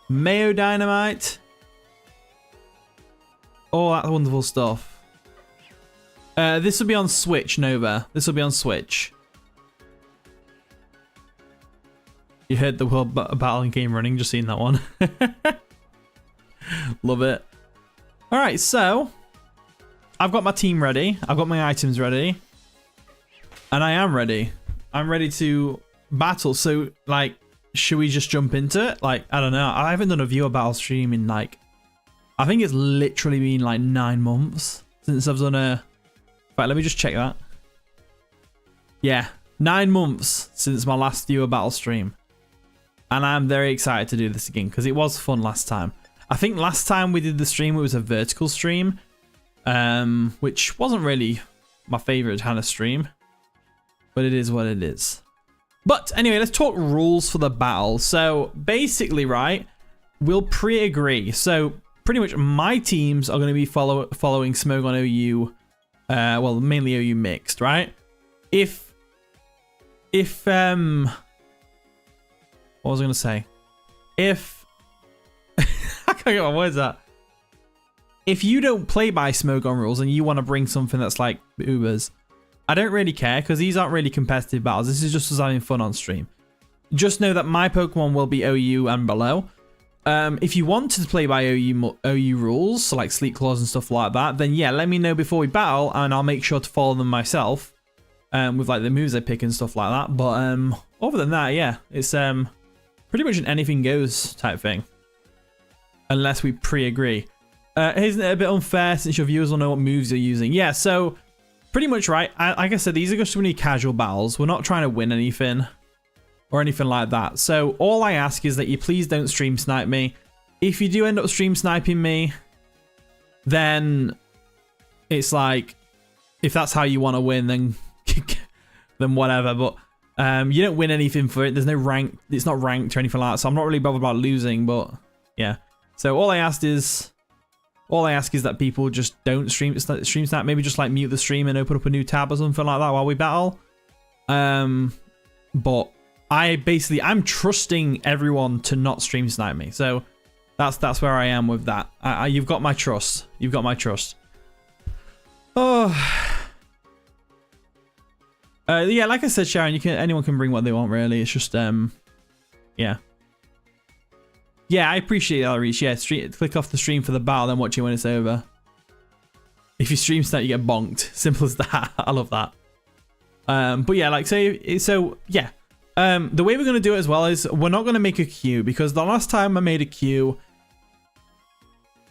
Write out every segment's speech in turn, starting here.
Mayo Dynamite. All that wonderful stuff. This will be on Switch, Nova. This will be on Switch. You heard the World Battle game running, just seen that one. Love it. Alright, so I've got my team ready. I've got my items ready. And I am ready. I'm ready to battle. So, like, should we just jump into it? Like, I don't know. I haven't done a viewer battle stream in, like, I think it's literally been, like, 9 months since I've done a... Right, let me just check that. Yeah, 9 months since my last viewer battle stream. And I'm very excited to do this again because it was fun last time. I think last time we did the stream, it was a vertical stream, which wasn't really my favorite kind of stream, but it is what it is. But anyway, let's talk rules for the battle. So basically, right, we'll pre-agree. So pretty much my teams are going to be following Smogon OU, well, mainly OU mixed, right? If what was I going to say? If... I can't get my words out. If you don't play by Smogon rules and you want to bring something that's like Ubers, I don't really care because these aren't really competitive battles. This is just us having fun on stream. Just know that my Pokemon will be OU and below. If you want to play by OU rules, so like Sleep Claws and stuff like that, then yeah, let me know before we battle and I'll make sure to follow them myself with like the moves I pick and stuff like that. But other than that, yeah, it's pretty much an anything goes type thing. Unless we pre-agree. Isn't it a bit unfair since your viewers will know what moves you're using? Yeah, so pretty much right. Like I said, these are just really casual battles. We're not trying to win anything or anything like that. So all I ask is that you please don't stream snipe me. If you do end up stream sniping me, then it's like, if that's how you want to win, then then whatever. But you don't win anything for it. There's no rank. It's not ranked or anything like that. So I'm not really bothered about losing. But yeah. So all I ask is that people just don't stream snipe. Maybe just like mute the stream and open up a new tab or something like that while we battle. But I'm trusting everyone to not stream snipe me. So that's where I am with that. You've got my trust. You've got my trust. Oh. Yeah, like I said, Sharon, anyone can bring what they want, really. It's just yeah. Yeah, I appreciate that, Reach. Yeah, click off the stream for the battle, then watch it when it's over. If you stream snipe, you get bonked. Simple as that. I love that. But yeah, like so yeah. The way we're gonna do it as well is we're not gonna make a queue because the last time I made a queue,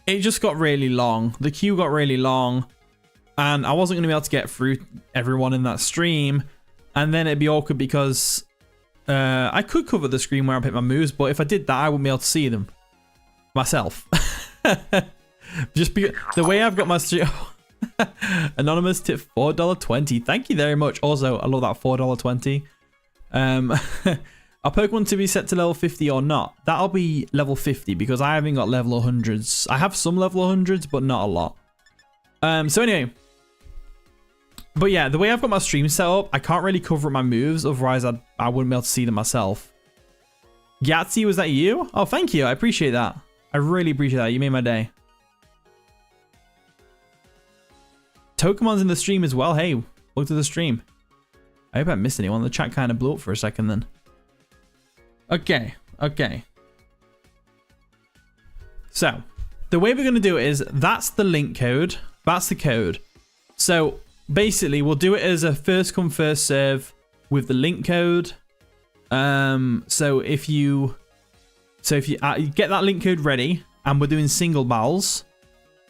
it just got really long. The queue got really long, and I wasn't gonna be able to get through everyone in that stream, and then it'd be awkward because I could cover the screen where I pick my moves, but if I did that, I wouldn't be able to see them myself. Just because the way I've got my stream. Anonymous tip $4.20. Thank you very much. Also, I love that $4.20. Are Pokemon to be set to level 50 or not? That'll be level 50 because I haven't got level 100s. I have some level 100s, but not a lot. So anyway. But yeah, the way I've got my stream set up, I can't really cover up my moves. Otherwise, I wouldn't be able to see them myself. Yahtzee, was that you? Oh, thank you. I appreciate that. I really appreciate that. You made my day. Tokemon's in the stream as well. Hey, look to the stream. I hope I missed anyone. The chat kind of blew up for a second then. Okay. So, the way we're going to do it is, that's the link code. That's the code. So, basically, we'll do it as a first come, first serve with the link code. So if you get that link code ready, and we're doing single battles.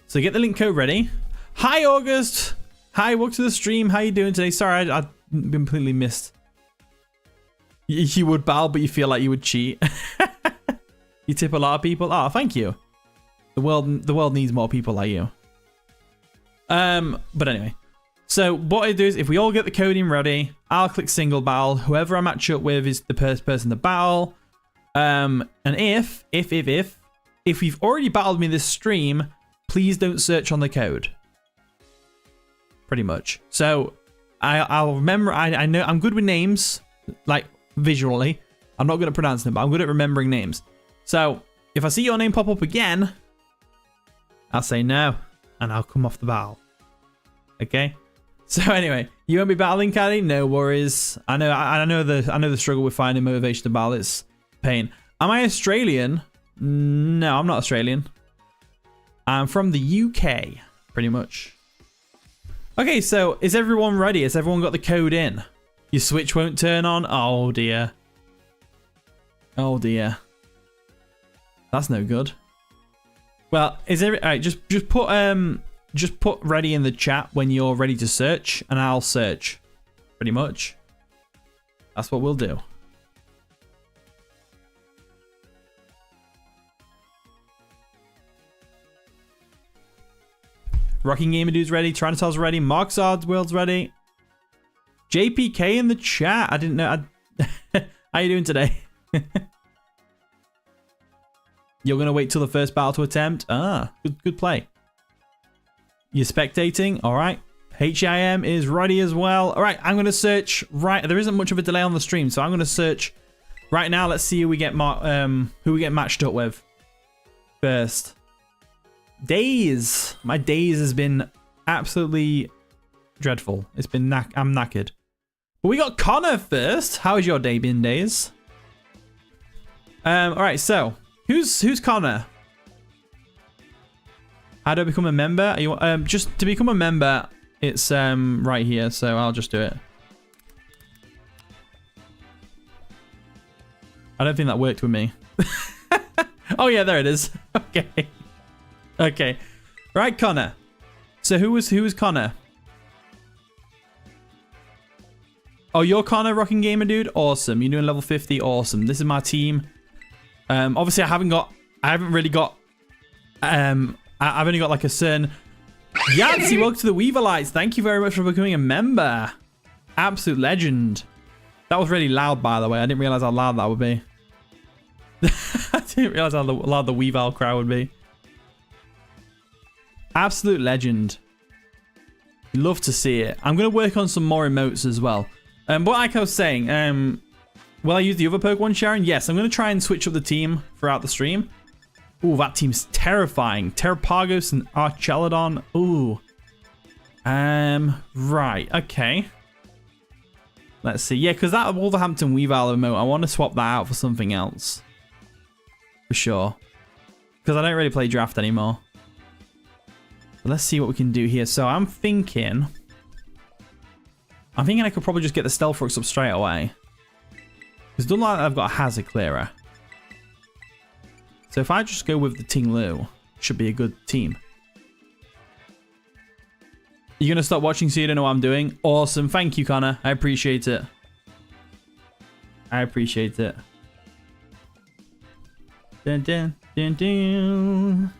So get the link code ready. Hi, August. Hi, welcome to the stream. How you doing today? Sorry, I completely missed. You would battle, but you feel like you would cheat. You tip a lot of people. Oh, thank you. The world needs more people like you. But anyway. So what I do is, if we all get the coding ready, I'll click single battle. Whoever I match up with is the first person to battle. And if you've already battled me this stream, please don't search on the code. Pretty much. So I'll remember. I know I'm good with names, like visually. I'm not good at pronouncing them, but I'm good at remembering names. So if I see your name pop up again, I'll say no, and I'll come off the battle. Okay. So anyway, you won't be battling, Caddy? No worries. I know the struggle with finding motivation to battle. It's pain. Am I Australian? No, I'm not Australian. I'm from the UK, pretty much. Okay, so is everyone ready? Has everyone got the code in? Your Switch won't turn on? Oh dear. Oh dear. That's no good. Well, is there? All right, just put ready in the chat when you're ready to search, and I'll search. Pretty much. That's what we'll do. Rocking Gamer Dude's ready. Tyrannosaur's ready. Marksard's World's ready. JPK in the chat. I didn't know. How you doing today? You're gonna wait till the first battle to attempt. Ah, good play. You're spectating. All right. HIM is ready as well. All right. I'm gonna search. Right. There isn't much of a delay on the stream, so I'm gonna search right now. Let's see who we get matched up with first. Days. My days has been absolutely dreadful. It's been I'm knackered. But we got Connor first. How has your day been, Days? All right. So who's Connor? How do I become a member? Are you just to become a member? It's right here. So I'll just do it. I don't think that worked with me. Oh yeah, there it is. Okay. Okay. Right, Connor. So who was Connor? Oh, you're Connor, Rocking Gamer Dude? Awesome. You're doing level 50. Awesome. This is my team. Obviously I've only got like a certain... Yancy, welcome to the Weavilites. Thank you very much for becoming a member. Absolute legend. That was really loud, by the way. I didn't realize how loud that would be. I didn't realize how loud the Weavile crowd would be. Absolute legend. Love to see it. I'm going to work on some more emotes as well. But like I was saying, will I use the other Pokemon, Sharon? Yes, I'm going to try and switch up the team throughout the stream. Ooh, that team's terrifying. Terrapagos and Archelodon. Ooh. Right. Okay. Let's see. Yeah, because that Wolverhampton Weavile emote, I want to swap that out for something else. For sure. Because I don't really play draft anymore. But let's see what we can do here. So I'm thinking I could probably just get the Stealth Rocks up straight away. Because it doesn't like I've got a Hazard Clearer. So if I just go with the Ting Lu, should be a good team. You're going to stop watching so you don't know what I'm doing? Awesome. Thank you, Connor. I appreciate it. I appreciate it. Dun, dun, dun, dun.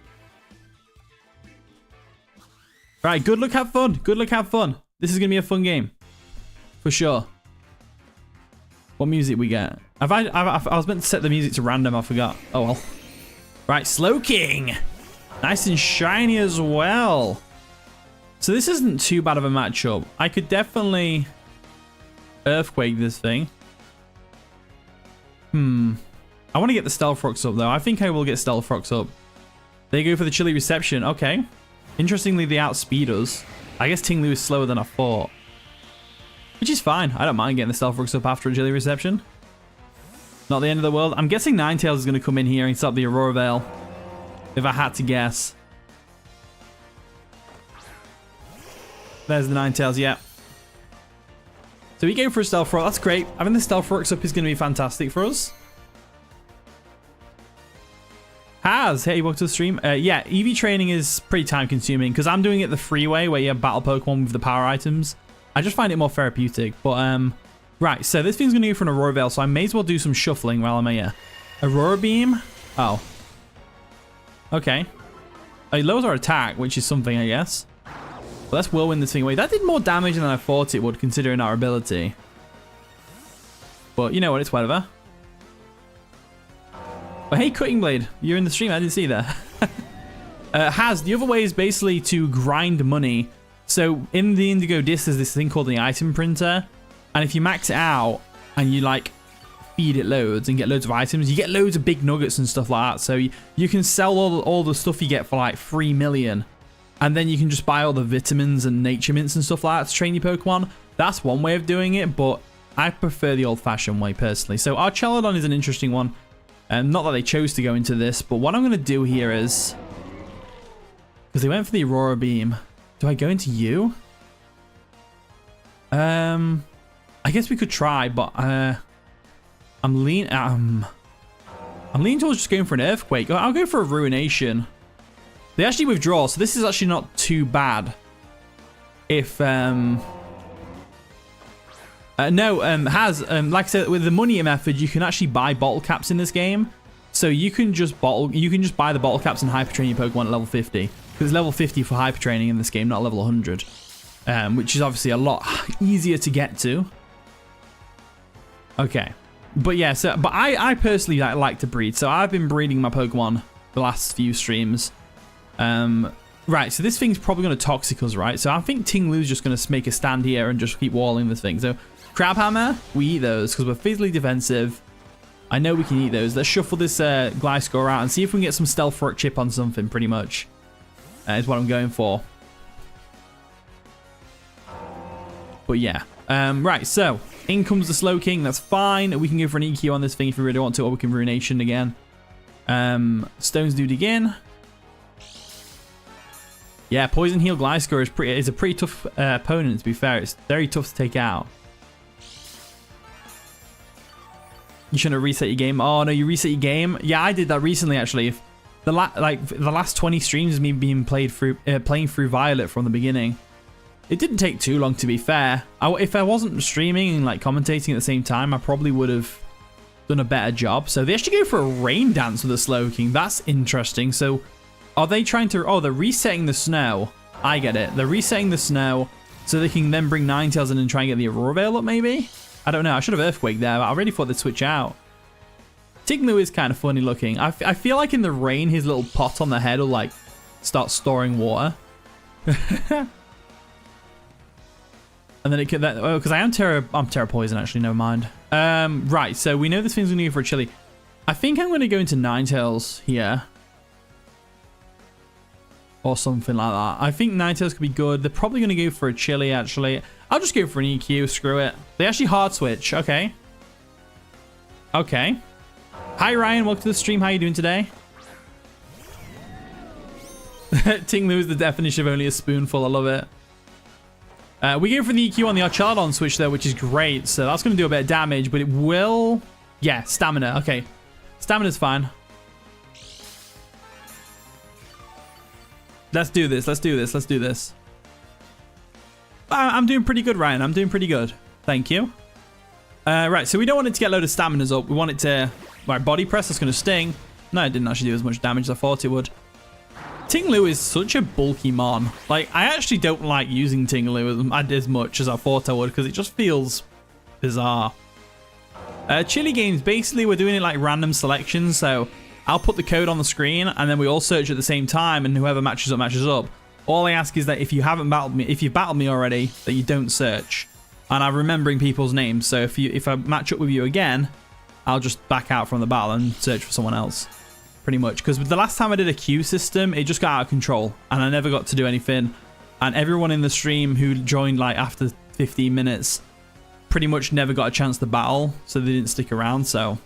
Right, good luck, have fun. Good luck, have fun. This is going to be a fun game. For sure. What music we get? I was meant to set the music to random, I forgot. Oh well. Right, Slowking. Nice and shiny as well. So this isn't too bad of a matchup. I could definitely Earthquake this thing. I want to get the Stealth Rocks up though. I think I will get Stealth Rocks up. They go for the chilly reception. Okay. Interestingly, they outspeed us. I guess Ting Lu is slower than I thought. Which is fine. I don't mind getting the Stealth Rocks up after a chilly reception. Not the end of the world. I'm guessing Ninetales is going to come in here and stop the Aurora Veil. If I had to guess. There's the Ninetales, yeah. So we go for a Stealth Rock. That's great. Having the Stealth Rocks up is going to be fantastic for us. Hey, welcome to the stream. Yeah, EV training is pretty time consuming because I'm doing it the free way where you have battle Pokemon with the power items. I just find it more therapeutic. But, right, so this thing's going to go for an Aurora Veil, so I may as well do some shuffling while I'm here. Aurora Beam? Oh. Okay. It lowers our attack, which is something, I guess. But let's whirlwind this thing away. That did more damage than I thought it would, considering our ability. But you know what, it's whatever. But hey, Cutting Blade, you're in the stream. I didn't see that. The other way is basically to grind money. So in the Indigo Disc, there's this thing called the item printer. And if you max it out and you like feed it loads and get loads of items, you get loads of big nuggets and stuff like that. So you can sell all the stuff you get for like 3 million. And then you can just buy all the vitamins and nature mints and stuff like that to train your Pokemon. That's one way of doing it, but I prefer the old-fashioned way personally. So our Archelodon is an interesting one. Not that they chose to go into this, but what I'm going to do here is... because they went for the Aurora Beam. Do I go into you? I guess we could try, but I'm leaning towards just going for an Earthquake. I'll go for a Ruination. They actually withdraw, so this is actually not too bad. If like I said, with the money method, you can actually buy bottle caps in this game. So you can just buy the bottle caps and hyper train your Pokemon at level 50. Because it's level 50 for hyper training in this game, not level 100. Which is obviously a lot easier to get to. Okay. But yeah, but I personally like to breed. So I've been breeding my Pokemon the last few streams. Right, so this thing's probably going to Toxic us, right? So I think Tinglu's just going to make a stand here and just keep walling this thing. So Crabhammer, we eat those because we're physically defensive. I know we can eat those. Let's shuffle this Gliscor out and see if we can get some Stealth Rock chip on something, pretty much. Is what I'm going for. But yeah. Right, so in comes the Slowking. That's fine. We can go for an EQ on this thing if we really want to, or we can Ruination again. Stone's Dude again. Yeah, Poison Heal Gliscor is a pretty tough opponent, to be fair. It's very tough to take out. You shouldn't have reset your game. Oh, no, you reset your game? Yeah, I did that recently, actually. If the last 20 streams is me being playing through Violet from the beginning. It didn't take too long, to be fair. If I wasn't streaming and like commentating at the same time, I probably would have done a better job. So they actually go for a Rain Dance with the Slowking. That's interesting. So... are they trying to... oh, they're resetting the snow. I get it. They're resetting the snow so they can then bring Ninetales in and try and get the Aurora Veil up, maybe? I don't know. I should have Earthquake there, but I really thought they'd switch out. Tinglu is kind of funny looking. I feel like in the rain, his little pot on the head will, like, start storing water. And then it could... oh, because I'm Terra Poison, actually. Never mind. Right, so we know this thing's going to go for a Chili. I think I'm going to go into Ninetales here. Or something like that. I think Ninetales could be good. They're probably going to go for a Chili, actually. I'll just go for an EQ. Screw it. They actually hard switch. Okay. Okay. Hi, Ryan. Welcome to the stream. How are you doing today? Tinglu is the definition of only a spoonful. I love it. We go for the EQ on the Archelodon switch, though, which is great. So that's going to do a bit of damage, but it will... yeah, stamina. Okay. Stamina's fine. Let's do this. Let's do this. Let's do this. I'm doing pretty good, Ryan. I'm doing pretty good. Thank you. Right, so we don't want it to get a load of staminas up. We want it to... right, body press. That's going to sting. No, it didn't actually do as much damage as I thought it would. Tinglu is such a bulky mon. Like, I actually don't like using Tinglu as much as I thought I would because it just feels bizarre. Chili games, basically, we're doing it like random selections, so... I'll put the code on the screen, and then we all search at the same time, and whoever matches up, matches up. All I ask is that if you haven't battled me, if you've battled me already, that you don't search. And I'm remembering people's names, so if I match up with you again, I'll just back out from the battle and search for someone else. Pretty much. Because the last time I did a queue system, it just got out of control, and I never got to do anything. And everyone in the stream who joined like after 15 minutes pretty much never got a chance to battle, so they didn't stick around, so...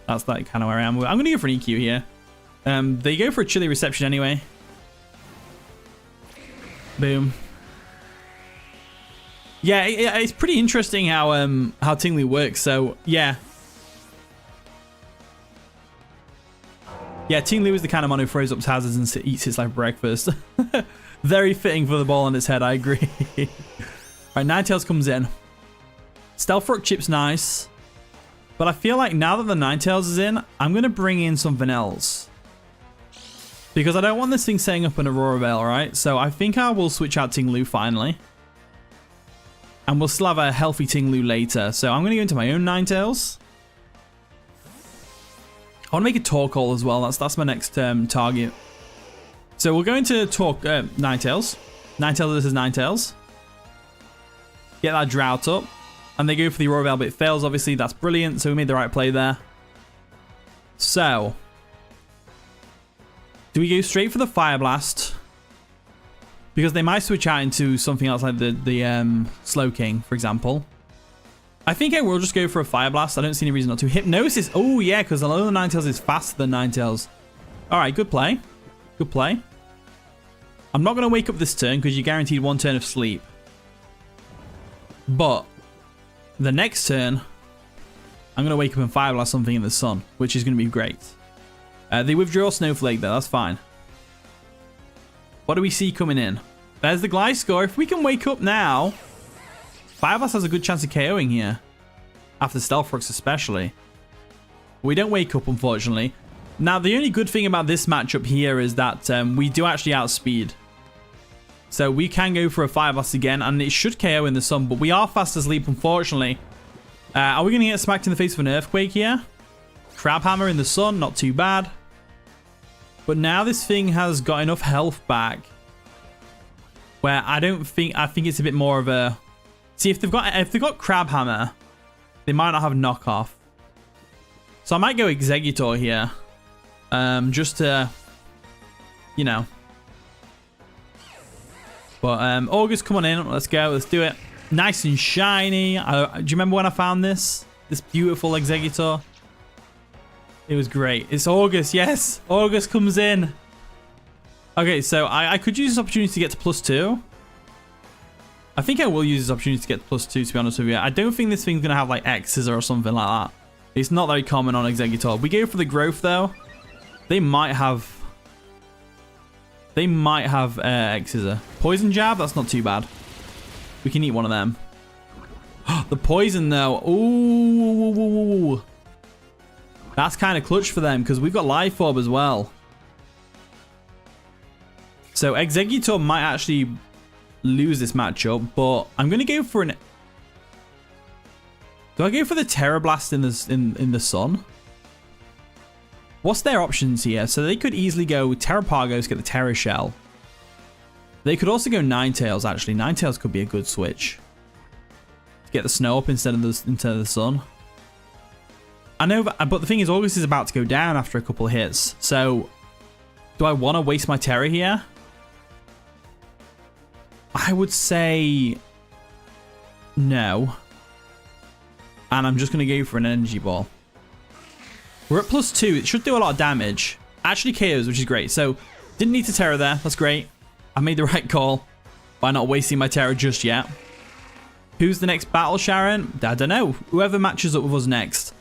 that's like kind of where I am. I'm going to go for an EQ here. They go for a Chili Reception anyway. Boom. Yeah, it's pretty interesting how Tinglu works. So yeah, Tinglu is the kind of mon who throws up hazards and eats it like breakfast. Very fitting for the ball on its head. I agree. All right, Ninetales comes in. Stealth Rock chip's nice. But I feel like now that the Ninetales is in, I'm going to bring in something else. Because I don't want this thing setting up an Aurora Veil, right? So I think I will switch out Tinglu finally. And we'll still have a healthy Tinglu later. So I'm going to go into my own Ninetales. I want to make a Torkoal as well. That's my next target. So we're going to Ninetales. Ninetales, this is Ninetales. Get that Drought up. And they go for the Aurora Veil, but it fails, obviously. That's brilliant. So we made the right play there. So, do we go straight for the Fire Blast? Because they might switch out into something else like the Slow King, for example. I think I will just go for a Fire Blast. I don't see any reason not to. Hypnosis. Oh, yeah, because the Ninetales is faster than Ninetales. All right, good play. Good play. I'm not going to wake up this turn because you're guaranteed 1 turn of sleep. But the next turn, I'm going to wake up and Fire Blast something in the sun, which is going to be great. They withdraw Snowflake, though. That's fine. What do we see coming in? There's the Gliscor. If we can wake up now, Fire Blast has a good chance of KOing here. After Stealth Rocks especially. We don't wake up, unfortunately. Now, the only good thing about this matchup here is that we do actually outspeed. So we can go for a Fire Blast again, and it should KO in the sun, but we are fast asleep, unfortunately. Are we going to get smacked in the face of an Earthquake here? Crab Hammer in the sun, not too bad. But now this thing has got enough health back where I think it's a bit more of a... See, if they've got Crab Hammer, they might not have knockoff. So I might go Exeggutor here. Just to, you know. But August, come on in. Let's go. Let's do it. Nice and shiny. Do you remember when I found this? This beautiful Exeggutor? It was great. It's August. Yes. August comes in. Okay, so I could use this opportunity to get to +2. I think I will use this opportunity to get to +2, to be honest with you. I don't think this thing's going to have like X's or something like that. It's not very common on Exeggutor. We go for the growth, though. They might have X's. Poison Jab, that's not too bad. We can eat one of them. The poison, though. Ooh. That's kind of clutch for them because we've got Life Orb as well. So Exeggutor might actually lose this matchup, but I'm going to go for an... Do I go for the Terra Blast in the sun? What's their options here? So they could easily go Terra Pargos, get the Terra Shell. They could also go Ninetales, actually. Ninetales could be a good switch. To get the snow up instead of the sun. I know, but the thing is, August is about to go down after a couple of hits. So, do I want to waste my Terra here? I would say no. And I'm just going to go for an Energy Ball. We're at +2. It should do a lot of damage. Actually KOs, which is great. So, didn't need to Terra there. That's great. I made the right call by not wasting my Terra just yet. Who's the next battle, Sharon? I don't know. Whoever matches up with us next.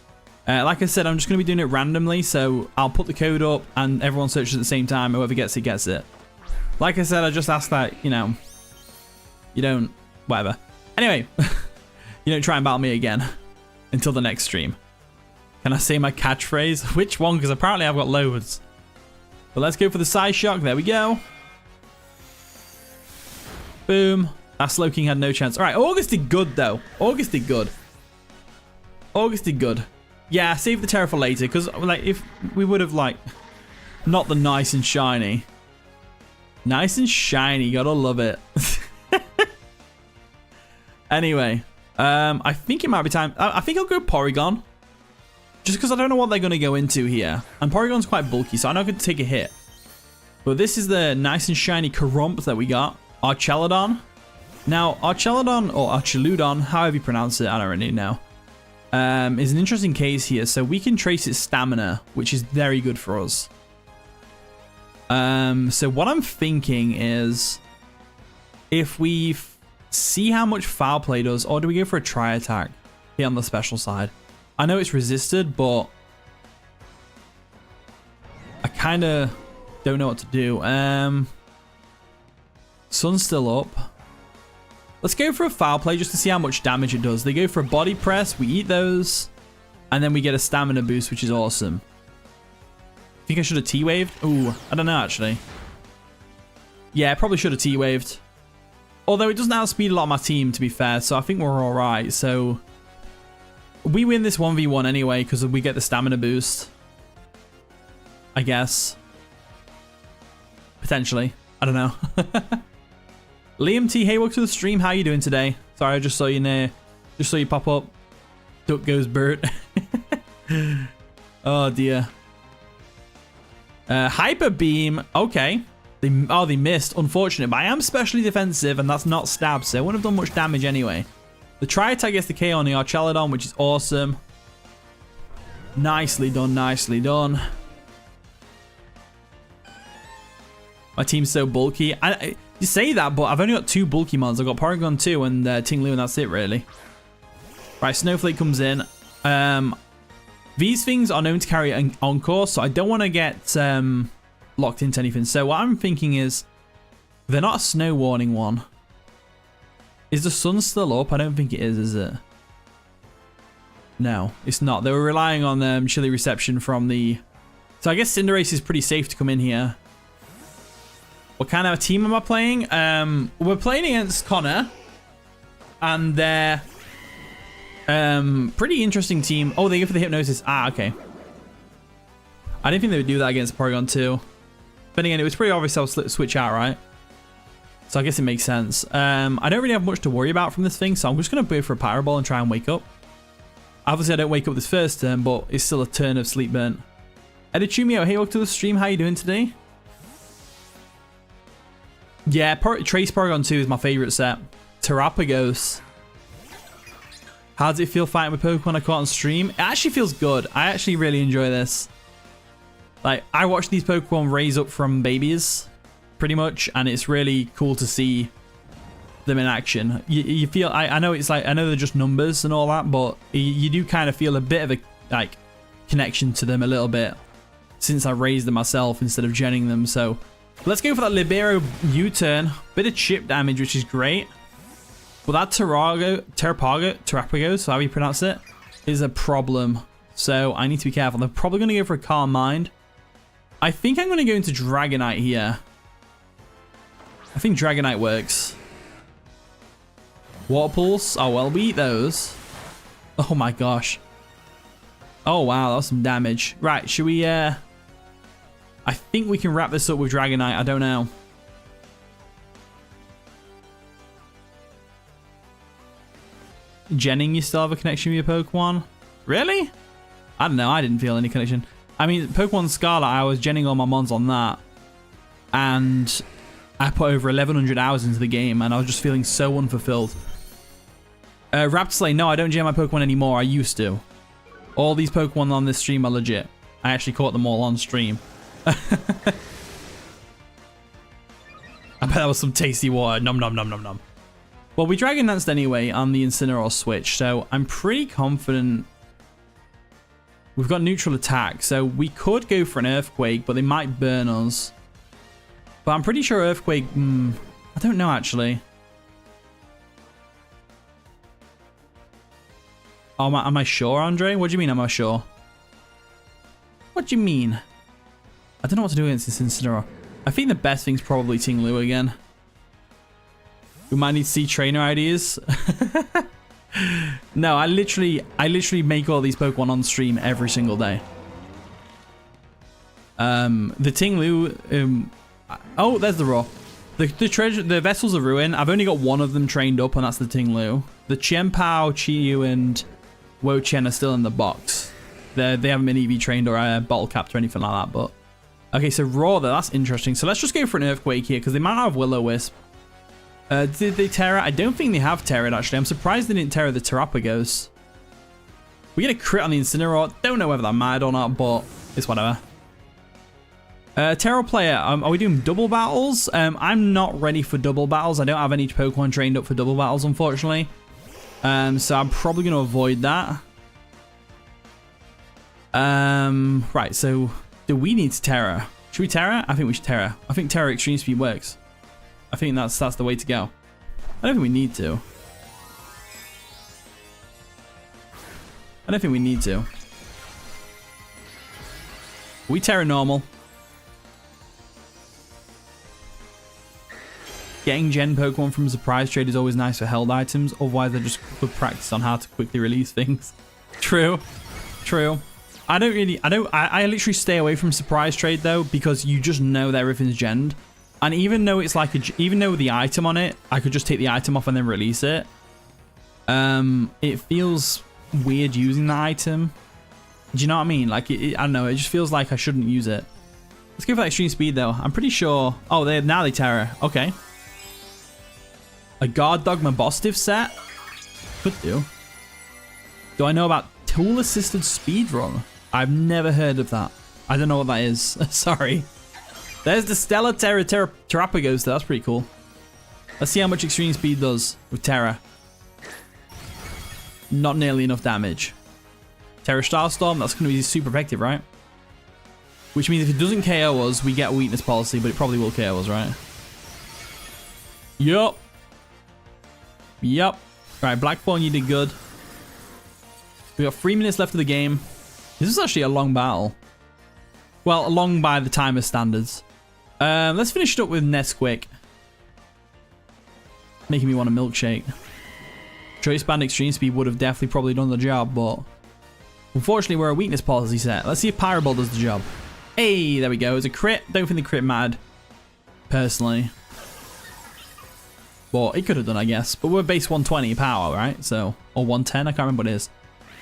Like I said, I'm just going to be doing it randomly. So, I'll put the code up and everyone searches at the same time. Whoever gets it, gets it. Like I said, I just ask that, you know, you don't... Whatever. Anyway, you don't try and battle me again until the next stream. Can I say my catchphrase? Which one? Because apparently I've got loads. But let's go for the Psy Shock. There we go. Boom. That Slow King had no chance. All right, August did good, though. August did good. August did good. Yeah, save the Terra for later. Because, like, if we would have, like, not the nice and shiny. Nice and shiny. Gotta love it. Anyway. I think it might be time. I think I'll go Porygon. Just because I don't know what they're going to go into here. And Porygon's quite bulky, so I know I could take a hit. But this is the nice and shiny Carump that we got. Archelodon. Now, Archelodon, or Archeludon, however you pronounce it, I don't really know, is an interesting case here. So we can trace its stamina, which is very good for us. So what I'm thinking is, if we see how much Foul Play does, or do we go for a Tri-Attack here on the special side? I know it's resisted, but I kind of don't know what to do. Sun's still up. Let's go for a Foul Play just to see how much damage it does. They go for a Body Press. We eat those. And then we get a Stamina boost, which is awesome. I think I should have T-Waved. Ooh, I don't know, actually. Yeah, I probably should have T-Waved. Although it doesn't outspeed a lot of my team, to be fair. So I think we're all right. So we win this 1v1 anyway because we get the Stamina boost. I guess. Potentially. I don't know. Liam T, hey, welcome to the stream. How are you doing today? Sorry, I just saw your Just so you pop up. Duck goes Bert. Oh dear. Hyper Beam. Okay. They missed. Unfortunate. But I am specially defensive and that's not stab, so I wouldn't have done much damage anyway. The Tri-Attack gets the KO on the Archelodon, which is awesome. Nicely done. Nicely done. My team's so bulky. You say that, but I've only got 2 bulky mons. I've got Porygon 2 and Ting Lu, and that's it, really. Right, Snowflake comes in. These things are known to carry an Encore, so I don't want to get locked into anything. So what I'm thinking is, they're not a Snow Warning one. Is the sun still up? I don't think it is it? No, it's not. They were relying on chilly reception from the... So I guess Cinderace is pretty safe to come in here. What kind of a team am I playing? We're playing against Connor. And they're... pretty interesting team. Oh, they go for the Hypnosis. Ah, okay. I didn't think they would do that against Porygon 2. But again, it was pretty obvious I'll switch out, right? So I guess it makes sense. I don't really have much to worry about from this thing, so I'm just going to go for a Pyro Ball and try and wake up. Obviously, I don't wake up this first turn, but it's still a turn of sleep burnt. Editumio, hey, welcome to the stream. How you doing today? Yeah, Trace Porygon 2 is my favorite set. Terapagos. How does it feel fighting with Pokemon I caught on stream? It actually feels good. I actually really enjoy this. Like, I watch these Pokemon raise up from babies, pretty much, and it's really cool to see them in action. You feel, I know it's like, I know they're just numbers and all that, but you do kind of feel a bit of a, like, connection to them a little bit, since I raised them myself instead of genning them. So let's go for that Libero U-turn. Bit of chip damage, which is great. Well, that Terapagos, how you pronounce it, is a problem. So I need to be careful. They're probably going to go for a Calm Mind. I think I'm going to go into Dragonite here. I think Dragonite works. Water Pulse. Oh, well, we eat those. Oh, my gosh. Oh, wow. That was some damage. Right, should we... I think we can wrap this up with Dragonite. I don't know. Jenning, you still have a connection with your Pokemon? Really? I don't know. I didn't feel any connection. I mean, Pokemon Scarlet, I was genning all my mons on that. And I put over 1,100 hours into the game, and I was just feeling so unfulfilled. Raptorslay, no, I don't gen my Pokemon anymore. I used to. All these Pokemon on this stream are legit. I actually caught them all on stream. I bet that was some tasty water. Nom nom nom nom nom. Well, we Dragon Danced anyway on the Incineroar switch, so I'm pretty confident. We've got neutral attack, so we could go for an Earthquake, but they might burn us. But I'm pretty sure Earthquake... I don't know, actually. Oh, am I sure, Andre? What do you mean, am I sure? What do you mean? I don't know what to do against this Incineroar. I think the best thing's probably Ting Lu again. We might need to see trainer ideas. No, I literally make all these Pokemon on stream every single day. The Ting Lu, oh, there's the Raw. The Vessels of Ruin, I've only got one of them trained up, and that's the Ting Lu. The Chien-Pao, Chi-Yu, and Wo-Chien are still in the box. They haven't been EV trained or bottle capped or anything like that, but... Okay, so Raw, that's interesting. So let's just go for an Earthquake here, because they might have Will-O-Wisp. Did they Terra? I don't think they have Terra, actually. I'm surprised they didn't Terra the Terapagos. We get a crit on the Incineroar. Don't know whether that mattered or not, but it's whatever. Terra player, are we doing double battles? I'm not ready for double battles. I don't have any Pokemon trained up for double battles, unfortunately. So I'm probably going to avoid that. Right, so do we need to Terra? Should we Terra? I think we should Terra. I think Terra Extreme Speed works. I think that's the way to go. I don't think we need to. I don't think we need to. We Terra normal. Getting gen Pokemon from Surprise Trade is always nice for held items. Otherwise, they're just good practice on how to quickly release things. True. True. I literally stay away from Surprise Trade though, because you just know that everything's genned. And even though it's like even though the item on it, I could just take the item off and then release it. It feels weird using that item. Do you know what I mean? Like, I don't know. It just feels like I shouldn't use it. Let's go for that extreme speed, though. I'm pretty sure... Oh, now they Terror. Okay. A Guard Dogma boss div set? Could do. Do I know about tool-assisted speedrun? I've never heard of that. I don't know what that is. Sorry. There's the Stellar Terrapagos, though. That's pretty cool. Let's see how much extreme speed does with Terra. Not nearly enough damage. Terra Starstorm, that's going to be super effective, right? Which means if it doesn't KO us, we get a weakness policy, but it probably will KO us, right? Yup. Yup. Alright, Blackthorn, you did good. We got 3 minutes left of the game. This is actually a long battle. Well, long by the timer standards. Let's finish it up with Nesquik. Making me want a milkshake. Choice Band Extreme Speed would have definitely probably done the job, but unfortunately we're a weakness policy set. Let's see if Pyroball does the job. Hey, there we go. It's a crit. Don't think the crit mattered, personally. But it could have done, I guess. But we're base 120 power, right? So, or 110, I can't remember what it is.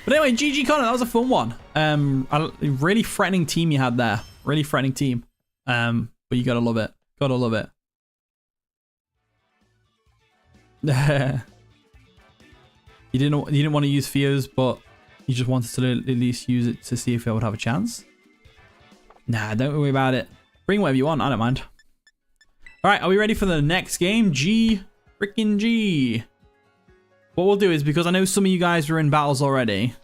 But anyway, GG Connor, that was a fun one. A really threatening team you had there. Really threatening team. But you gotta love it. Gotta love it. You didn't want to use Theos, but you just wanted to at least use it to see if it would have a chance. Nah, don't worry about it. Bring whatever you want, I don't mind. Alright, are we ready for the next game? Frickin' G. What we'll do is, because I know some of you guys are in battles already.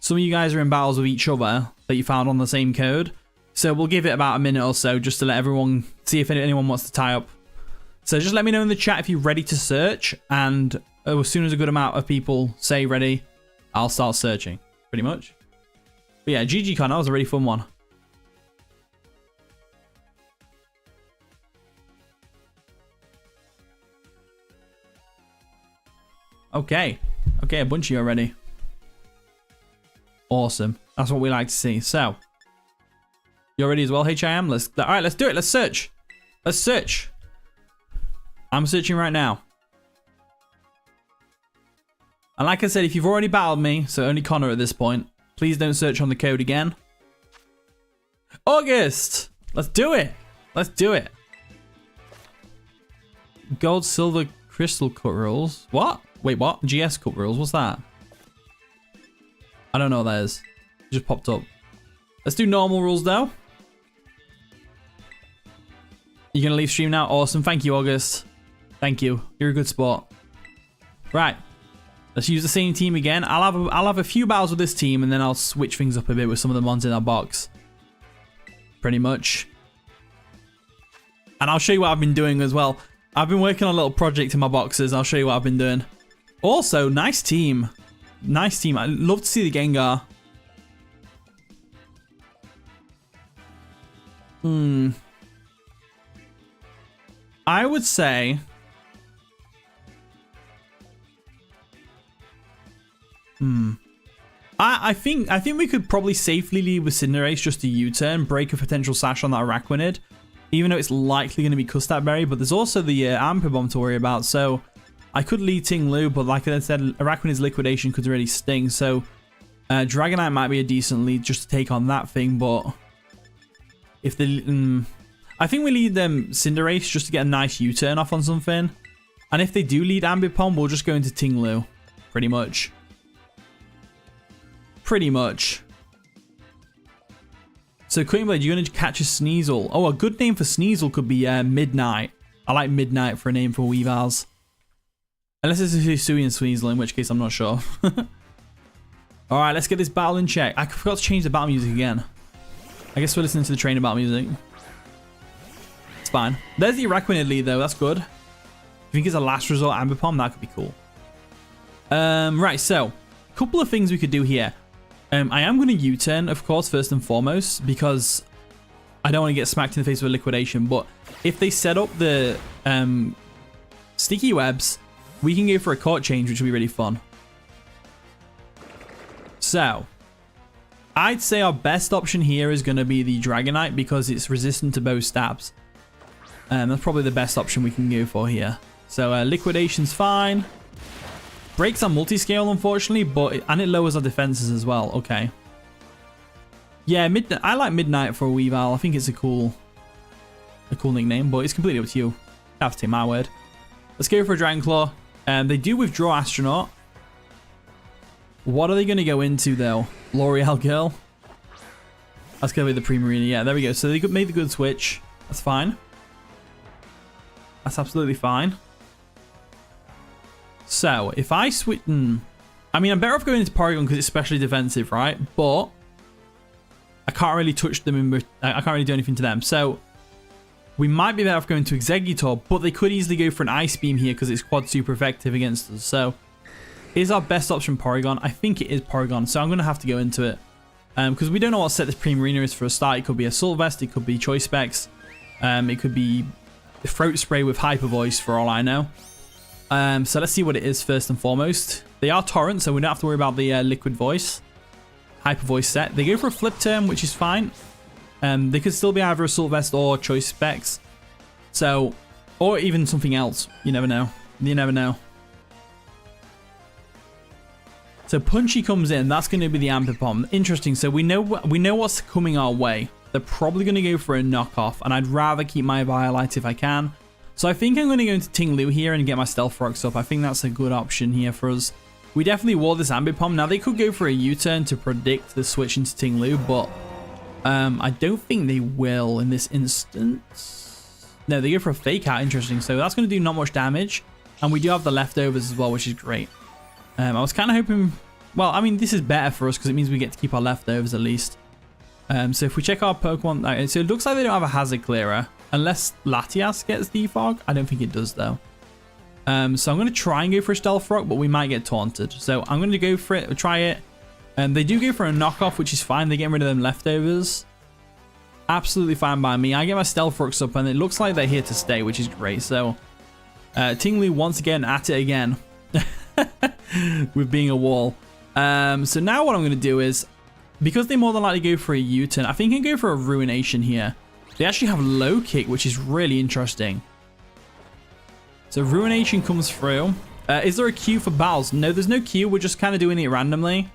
Some of you guys are in battles with each other that you found on the same code. So we'll give it about a minute or so just to let everyone see if anyone wants to tie up. So just let me know in the chat if you're ready to search, and as soon as a good amount of people say ready, I'll start searching, pretty much. But yeah, GG Con, that was a really fun one. Okay, a bunch of you are ready. Awesome, that's what we like to see. So, you're ready as well, HIM? All right, let's do it. Let's search. Let's search. I'm searching right now. And like I said, if you've already battled me, so only Connor at this point, please don't search on the code again. August! Let's do it. Let's do it. Gold, silver, crystal cut rules. What? Wait, what? GS cut rules? What's that? I don't know what that is. It just popped up. Let's do normal rules though. You're going to leave stream now? Awesome. Thank you, August. Thank you. You're a good sport. Right. Let's use the same team again. I'll have a few battles with this team, and then I'll switch things up a bit with some of the mons in our box. Pretty much. And I'll show you what I've been doing as well. I've been working on a little project in my boxes. I'll show you what I've been doing. Also, nice team. Nice team. I'd love to see the Gengar. I would say... I think we could probably safely lead with Cinderace just a U-turn, break a potential sash on that Araquanid, even though it's likely going to be Custap Berry, but there's also the Ampere Bomb to worry about, so I could lead Ting Lu, but like I said, Araquanid's Liquidation could really sting, so Dragonite might be a decent lead just to take on that thing, but if the... I think we lead them Cinderace just to get a nice U-turn off on something, and if they do lead Ambipom, we'll just go into Ting Lu, pretty much. Pretty much. So, Cutting Blade, you're going to catch a Sneasel. Oh, a good name for Sneasel could be Midnight. I like Midnight for a name for Weavals. Unless it's a Hisuian Sneasel, in which case I'm not sure. Alright, let's get this battle in check. I forgot to change the battle music again. I guess we're listening to the trainer battle music. It's fine. There's the Araquanid lead, though. That's good. If you think it's a last resort Ambipom, that could be cool. Right, so, a couple of things we could do here. I am going to U-turn, of course, first and foremost, because I don't want to get smacked in the face with a Liquidation, but if they set up the sticky webs, we can go for a court change, which will be really fun. So, I'd say our best option here is going to be the Dragonite, because it's resistant to both stabs. That's probably the best option we can go for here. So, Liquidation's fine. breaks our multi-scale, unfortunately, and it lowers our defenses as well. Okay. Yeah, I like Midnight for a Weavile. I think it's a cool nickname, but it's completely up to you. You have to take my word. Let's go for a Dragon Claw. They do withdraw Astronaut. What are they going to go into, though? L'Oreal Girl? That's going to be the Primarina. Yeah, there we go. So they made the good switch. That's fine. That's absolutely fine. So, if I switch... I mean, I'm better off going into Porygon because it's especially defensive, right? But I can't really touch them. I can't really do anything to them. So, we might be better off going to Exeggutor, but they could easily go for an Ice Beam here because it's quad super effective against us. So, is our best option Porygon? I think it is Porygon, so I'm going to have to go into it. Because we don't know what set this Primarina is for a start. It could be Assault Vest, it could be Choice Specs, it could be Throat Spray with Hyper Voice for all I know. So let's see what it is first and foremost. They are Torrent, so we don't have to worry about the Liquid Voice. Hyper Voice set. They go for a Flip Term, which is fine. They could still be either Assault Vest or Choice Specs. So, or even something else. You never know. You never know. So Punchy comes in. That's going to be the Ambipom. Interesting. So we know what's coming our way. They're probably going to go for a knockoff, and I'd rather keep my Violite if I can. So I think I'm going to go into Ting-Lu here and get my Stealth Rocks up. I think that's a good option here for us. We definitely wore this Ambipom. Now they could go for a U-turn to predict the switch into Ting-Lu, but I don't think they will in this instance. No, they go for a Fake Out. Interesting. So that's going to do not much damage, and we do have the leftovers as well, which is great. I was kind of hoping... Well, I mean, this is better for us because it means we get to keep our leftovers at least. So if we check our Pokemon... So it looks like they don't have a Hazard Clearer. Unless Latias gets Defog. I don't think it does, though. So I'm going to try and go for a Stealth Rock, but we might get taunted. So I'm going to go for it. Try it. They do go for a knockoff, which is fine. They're getting rid of them leftovers. Absolutely fine by me. I get my Stealth Rocks up, and it looks like they're here to stay, which is great. So Ting-Lu once again at it again. With being a wall. So now what I'm going to do is, because they more than likely go for a U-turn, I think I can go for a Ruination here. They actually have Low Kick, which is really interesting. So Ruination comes through. Is there a queue for battles? No, there's no queue. We're just kind of doing it randomly.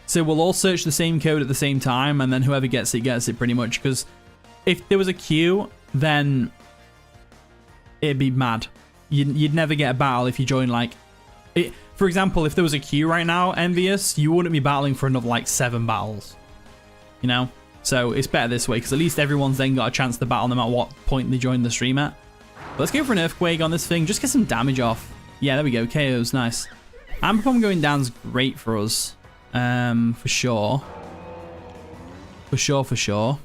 So we'll all search the same code at the same time, and then whoever gets it pretty much. Because if there was a queue, then it'd be mad. You'd never get a battle if you join like... For example, if there was a queue right now, Envious, you wouldn't be battling for another like 7 battles. You know? So it's better this way, because at least everyone's then got a chance to battle no matter what point they join the stream at. But let's go for an Earthquake on this thing. Just get some damage off. Yeah, there we go. KO's nice. Ambipom going down is great for us. For sure. For sure.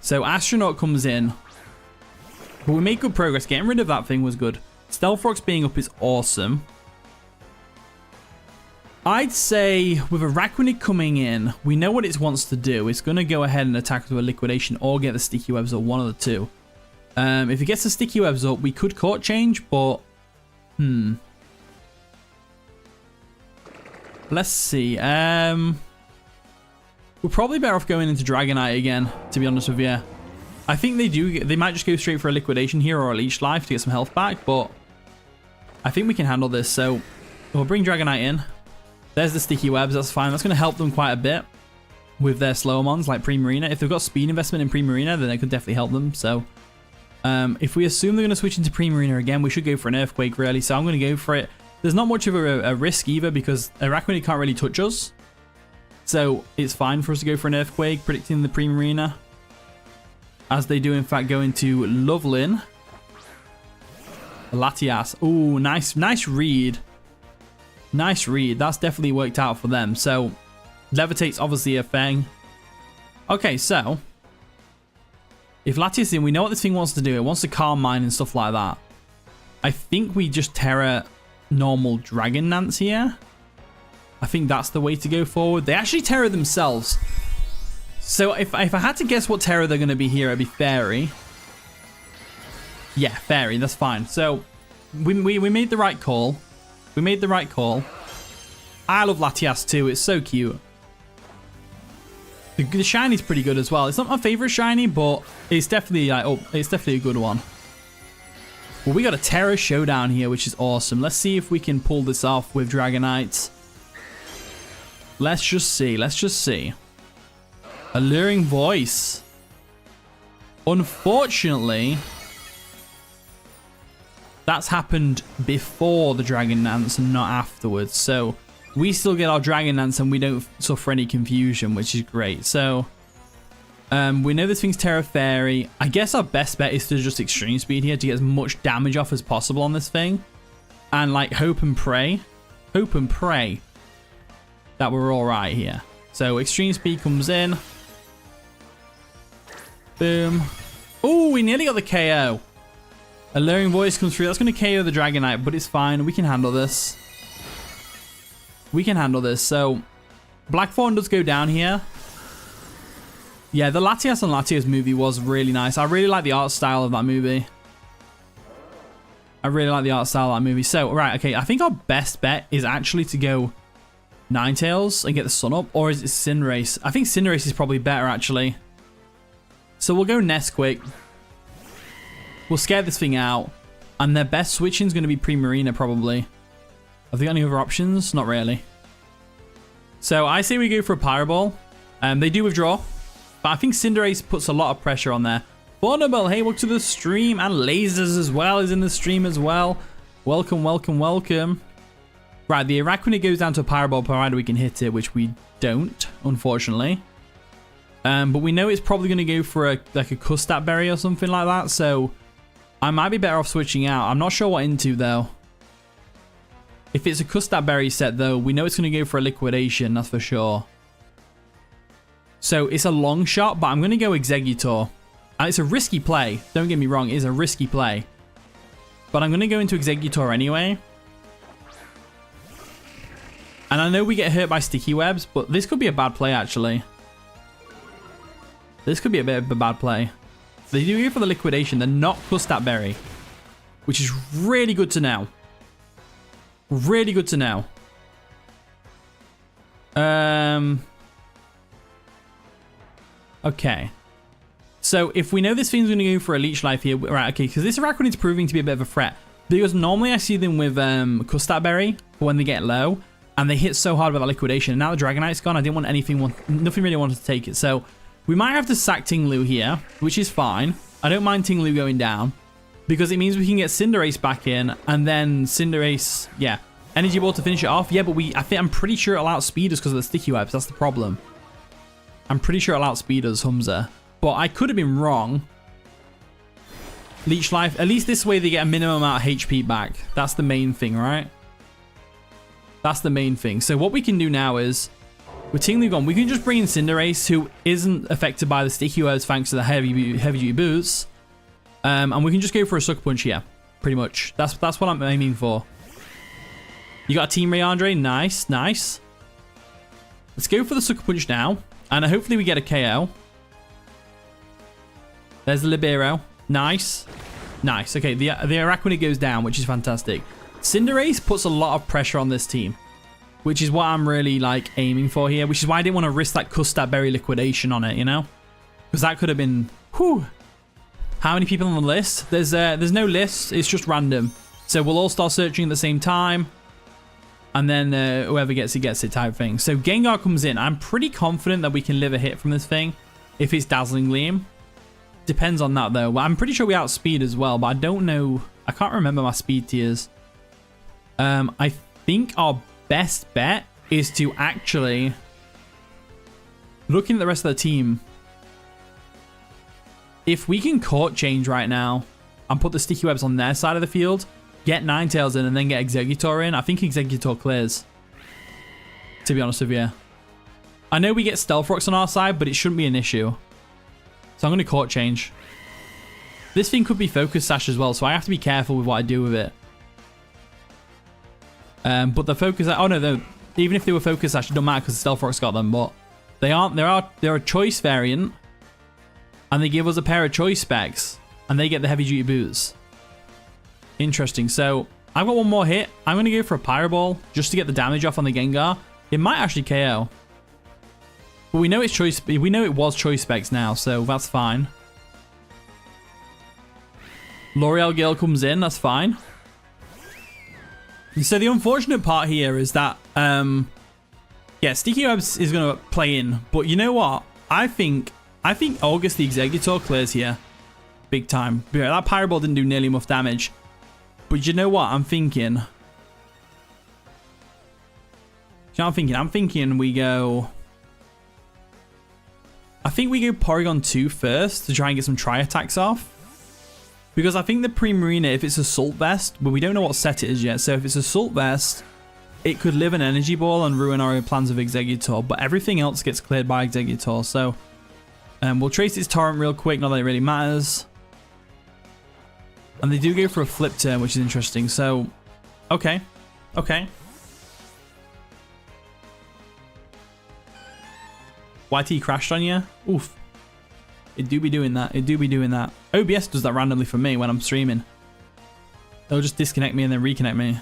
So Astronaut comes in. But we made good progress. Getting rid of that thing was good. Stealth Rocks being up is awesome. I'd say with a Araquanid coming in, we know what it wants to do. It's going to go ahead and attack with a Liquidation or get the Sticky Webs up, one of the two. If it gets the Sticky Webs up, we could Court Change, but... Let's see. We're probably better off going into Dragonite again, to be honest with you. I think they might just go straight for a Liquidation here or a Leech Life to get some health back, but I think we can handle this. So we'll bring Dragonite in. There's the Sticky Webs, that's fine. That's going to help them quite a bit with their slow mons like Primarina. If they've got speed investment in Primarina, then it could definitely help them. So if we assume they're going to switch into Primarina again, we should go for an Earthquake really. So I'm going to go for it. There's not much of a risk either because Araquanid can't really touch us. So it's fine for us to go for an Earthquake, predicting the Primarina. As they do, in fact, go into Lovelin. Latias. Ooh, nice read. Nice read. That's definitely worked out for them. So, Levitate's obviously a thing. Okay, so. If Latias is in, we know what this thing wants to do. It wants to Calm Mind and stuff like that. I think we just Terra normal Dragon Nance here. I think that's the way to go forward. They actually Terra themselves. So if I had to guess what Terra they're going to be here, it'd be Fairy. Yeah, Fairy, that's fine. So we made the right call. We made the right call. I love Latias too. It's so cute. The shiny's pretty good as well. It's not my favorite shiny, but it's definitely like, it's definitely a good one. Well, we got a Terror Showdown here, which is awesome. Let's see if we can pull this off with Dragonites. Let's just see. Let's just see. Alluring Voice. Unfortunately, that's happened before the Dragon Dance and not afterwards. So we still get our Dragon Dance and we don't suffer any confusion, which is great. So we know this thing's Terra Fairy. I guess our best bet is to just Extreme Speed here to get as much damage off as possible on this thing. And like hope and pray that we're all right here. So Extreme Speed comes in. Boom. Oh, we nearly got the KO. Alluring Voice comes through. That's going to KO the Dragonite, but it's fine. We can handle this. We can handle this. So Blackthorn does go down here. Yeah, the Latias and Latios movie was really nice. I really like the art style of that movie. So, right, okay. I think our best bet is actually to go Ninetales and get the Sun Up. Or is it Cinderace? I think Cinderace is probably better, actually. So we'll go Nesquik. We'll scare this thing out. And their best switching is going to be Primarina, probably. Have they got any other options? Not really. So I say we go for a Pyro Ball. They do withdraw. But I think Cinderace puts a lot of pressure on there. Vulnerable, hey, welcome to the stream. And Lasers as well is in the stream as well. Welcome, welcome, welcome. Right, the Araquanid goes down to a Pyro Ball provided we can hit it, which we don't, unfortunately. But we know it's probably going to go for a Custap Berry or something like that. So I might be better off switching out. I'm not sure what into, though. If it's a Custap Berry set, though, we know it's going to go for a Liquidation, that's for sure. So it's a long shot, but I'm going to go Exeggutor. And it's a risky play. Don't get me wrong, it is a risky play. But I'm going to go into Exeggutor anyway. And I know we get hurt by Sticky Webs, but this could be a bad play, actually. This could be a bit of a bad play. They do go for the Liquidation. They're not Custap Berry, which is really good to know. Really good to know. Okay. So if we know this thing's going to go for a Leech Life here, right? Okay, because this Araquanid is proving to be a bit of a threat. Because normally I see them with Custap Berry for when they get low, and they hit so hard with that Liquidation. And now the Dragonite's gone. I didn't want nothing really wanted to take it. So we might have to sack Tinglu here, which is fine. I don't mind Tinglu going down, because it means we can get Cinderace back in, and then Cinderace, yeah, Energy Ball to finish it off. Yeah, but I'm pretty sure it'll outspeed us because of the Sticky Webs. That's the problem. I'm pretty sure it'll outspeed us, Humza. But I could have been wrong. Leech Life. At least this way they get a minimum amount of HP back. That's the main thing, right? That's the main thing. So what we can do now is, with Tinglu gone, we can just bring in Cinderace, who isn't affected by the Sticky Webs thanks to the heavy duty boots. And we can just go for a Sucker Punch here. Pretty much. That's what I'm aiming for. You got a Team Ray, Andre? Nice, nice. Let's go for the Sucker Punch now. And hopefully we get a KO. There's the Libero. Nice. Nice. Okay, the Araquanid goes down, which is fantastic. Cinderace puts a lot of pressure on this team, which is what I'm really like aiming for here, which is why I didn't want to risk that Custap Berry Liquidation on it, you know? Because that could have been... Whew. How many people on the list? There's no list. It's just random. So we'll all start searching at the same time. And then whoever gets it type thing. So Gengar comes in. I'm pretty confident that we can live a hit from this thing if it's Dazzling Gleam. Depends on that, though. I'm pretty sure we outspeed as well, but I don't know. I can't remember my speed tiers. I think our best bet is to actually... Looking at the rest of the team... If we can Court Change right now and put the Sticky Webs on their side of the field, get Ninetales in, and then get Exeggutor in, I think Exeggutor clears. To be honest with you. I know we get Stealth Rocks on our side, but it shouldn't be an issue. So I'm going to Court Change. This thing could be Focus Sash as well, so I have to be careful with what I do with it. But the Focus... Oh, no, even if they were Focus Sash, it don't matter because Stealth Rocks got them, but they aren't... They're a Choice variant, and they give us a pair of Choice specs, and they get the Heavy Duty Boots. Interesting. So I've got one more hit. I'm going to go for a Pyro Ball just to get the damage off on the Gengar. It might actually KO. But we know it's Choice. We know it was Choice specs now, so that's fine. L'Oreal Gale comes in. That's fine. So the unfortunate part here is that, yeah, Sticky Webs is going to play in. But you know what? I think August the Executor clears here. Big time. Yeah, that Pyro Ball didn't do nearly enough damage. But you know what? I'm thinking we go... I think we go Porygon 2 first to try and get some Tri-Attacks off. Because I think the Primarina, if it's Assault Vest, but we don't know what set it is yet. So if it's Assault Vest, it could live an Energy Ball and ruin our plans of Executor. But everything else gets cleared by Executor. So we'll trace its Torrent real quick, not that it really matters. And they do go for a flip turn, which is interesting. So, okay. Okay. YT crashed on you? Oof. It do be doing that. It do be doing that. OBS does that randomly for me when I'm streaming. They'll just disconnect me and then reconnect me.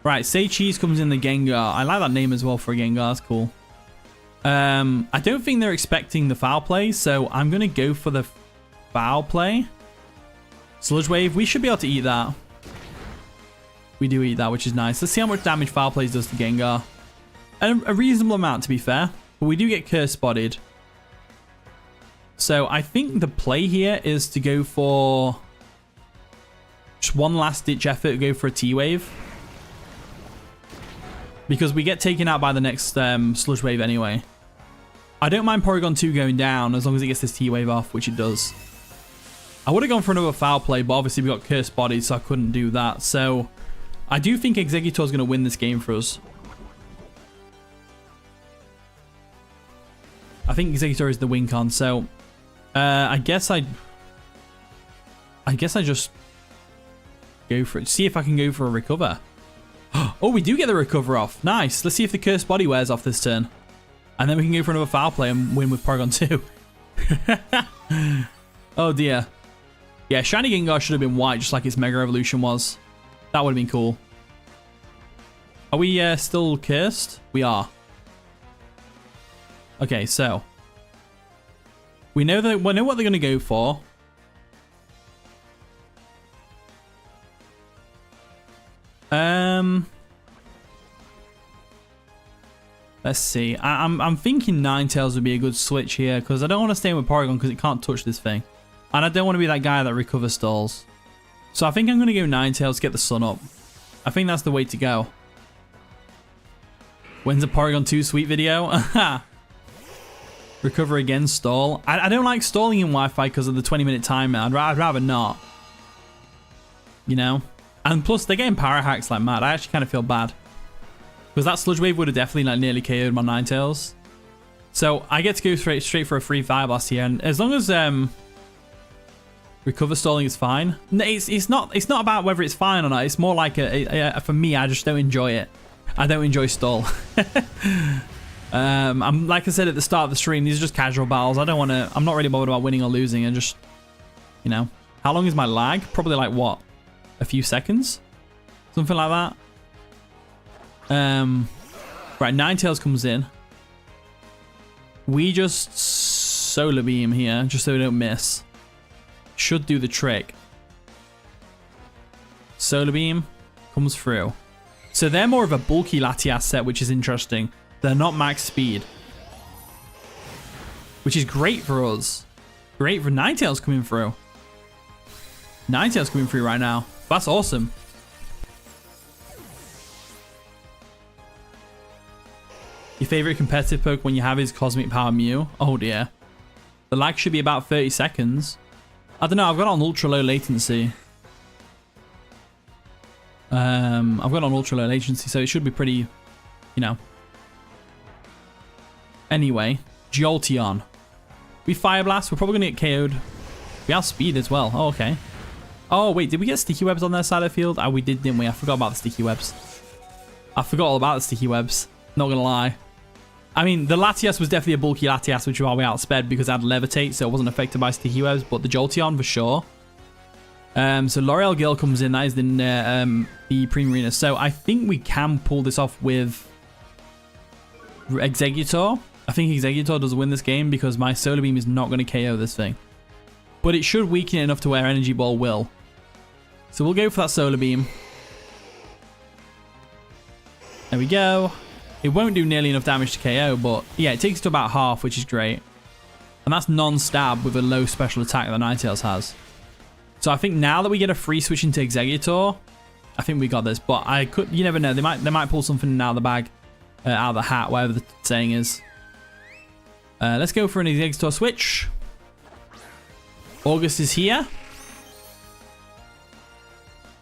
Right, Say Cheese comes in the Gengar. I like that name as well for a Gengar. That's cool. I don't think they're expecting the foul play, so I'm going to go for the foul play. Sludge Wave. We should be able to eat that. We do eat that, which is nice. Let's see how much damage foul plays does to Gengar. A reasonable amount, to be fair. But we do get Curse Spotted. So I think the play here is to go for just one last ditch effort, go for a T-Wave. Because we get taken out by the next Sludge Wave anyway. I don't mind Porygon 2 going down as long as it gets this T-Wave off, which it does. I would have gone for another foul play, but obviously we got Curse Bodied, so I couldn't do that. So I do think Executor is going to win this game for us. I think Executor is the win con, so I guess I just go for it. See if I can go for a recover. Oh, we do get the recover off. Nice. Let's see if the Cursed Body wears off this turn. And then we can go for another foul play and win with Porygon 2. Oh dear. Yeah, Shiny Gengar should have been white just like its Mega Evolution was. That would have been cool. Are we still cursed? We are. Okay, so we know what they're going to go for. Let's see. I'm thinking Ninetales would be a good switch here because I don't want to stay with Porygon because it can't touch this thing, and I don't want to be that guy that recovers stalls. So I think I'm going to go Ninetales, get the sun up. I think that's the way to go. When's a Porygon 2 sweet video? Recover again, stall. I don't like stalling in Wi-Fi because of the 20-minute timer. I'd rather not. You know? And plus, they're getting power hacks like mad. I actually kind of feel bad. Because that Sludge Wave would have definitely like nearly KO'd my Ninetales. So I get to go straight for a free Fire Blast here. And as long as recover stalling is fine. It's not about whether it's fine or not. It's more like for me, I just don't enjoy it. I don't enjoy stall. I'm like I said at the start of the stream, these are just casual battles. I'm not really bothered about winning or losing. And just, you know, how long is my lag? Probably like what? A few seconds? Something like that. Right, Ninetales comes in. We just Solar Beam here, just so we don't miss. Should do the trick. Solar Beam comes through. So they're more of a bulky Latias set, which is interesting. They're not max speed. Which is great for us. Great for Ninetales coming through. Ninetales coming through right now. That's awesome. Your favorite competitive Pokemon you have is Cosmic Power Mew. Oh dear. The lag should be about 30 seconds. I don't know, I've got on ultra low latency. I've got on ultra low latency, so it should be pretty, you know. Anyway, Jolteon. We Fire Blast, we're probably going to get KO'd. We have speed as well. Oh, okay. Oh, wait, did we get Sticky Webs on their side of the field? Oh, we did, didn't we? I forgot about the Sticky Webs. I forgot all about the Sticky Webs. Not going to lie. I mean, the Latias was definitely a bulky Latias, which is why we outsped because it had Levitate, so it wasn't affected by Sticky Webs, but the Jolteon for sure. So L'Oreal Gale comes in. That is the Primarina. So I think we can pull this off with Executor. I think Executor does win this game because my Solar Beam is not going to KO this thing. But it should weaken it enough to where Energy Ball will. So we'll go for that Solar Beam. There we go. It won't do nearly enough damage to KO, but yeah, it takes to about half, which is great. And that's non-stab with a low special attack that Ninetales has. So I think now that we get a free switch into Exeggutor, I think we got this. But I could, you never know. They might pull something out of the bag, out of the hat, whatever the saying is. Let's go for an Exeggutor switch. August is here.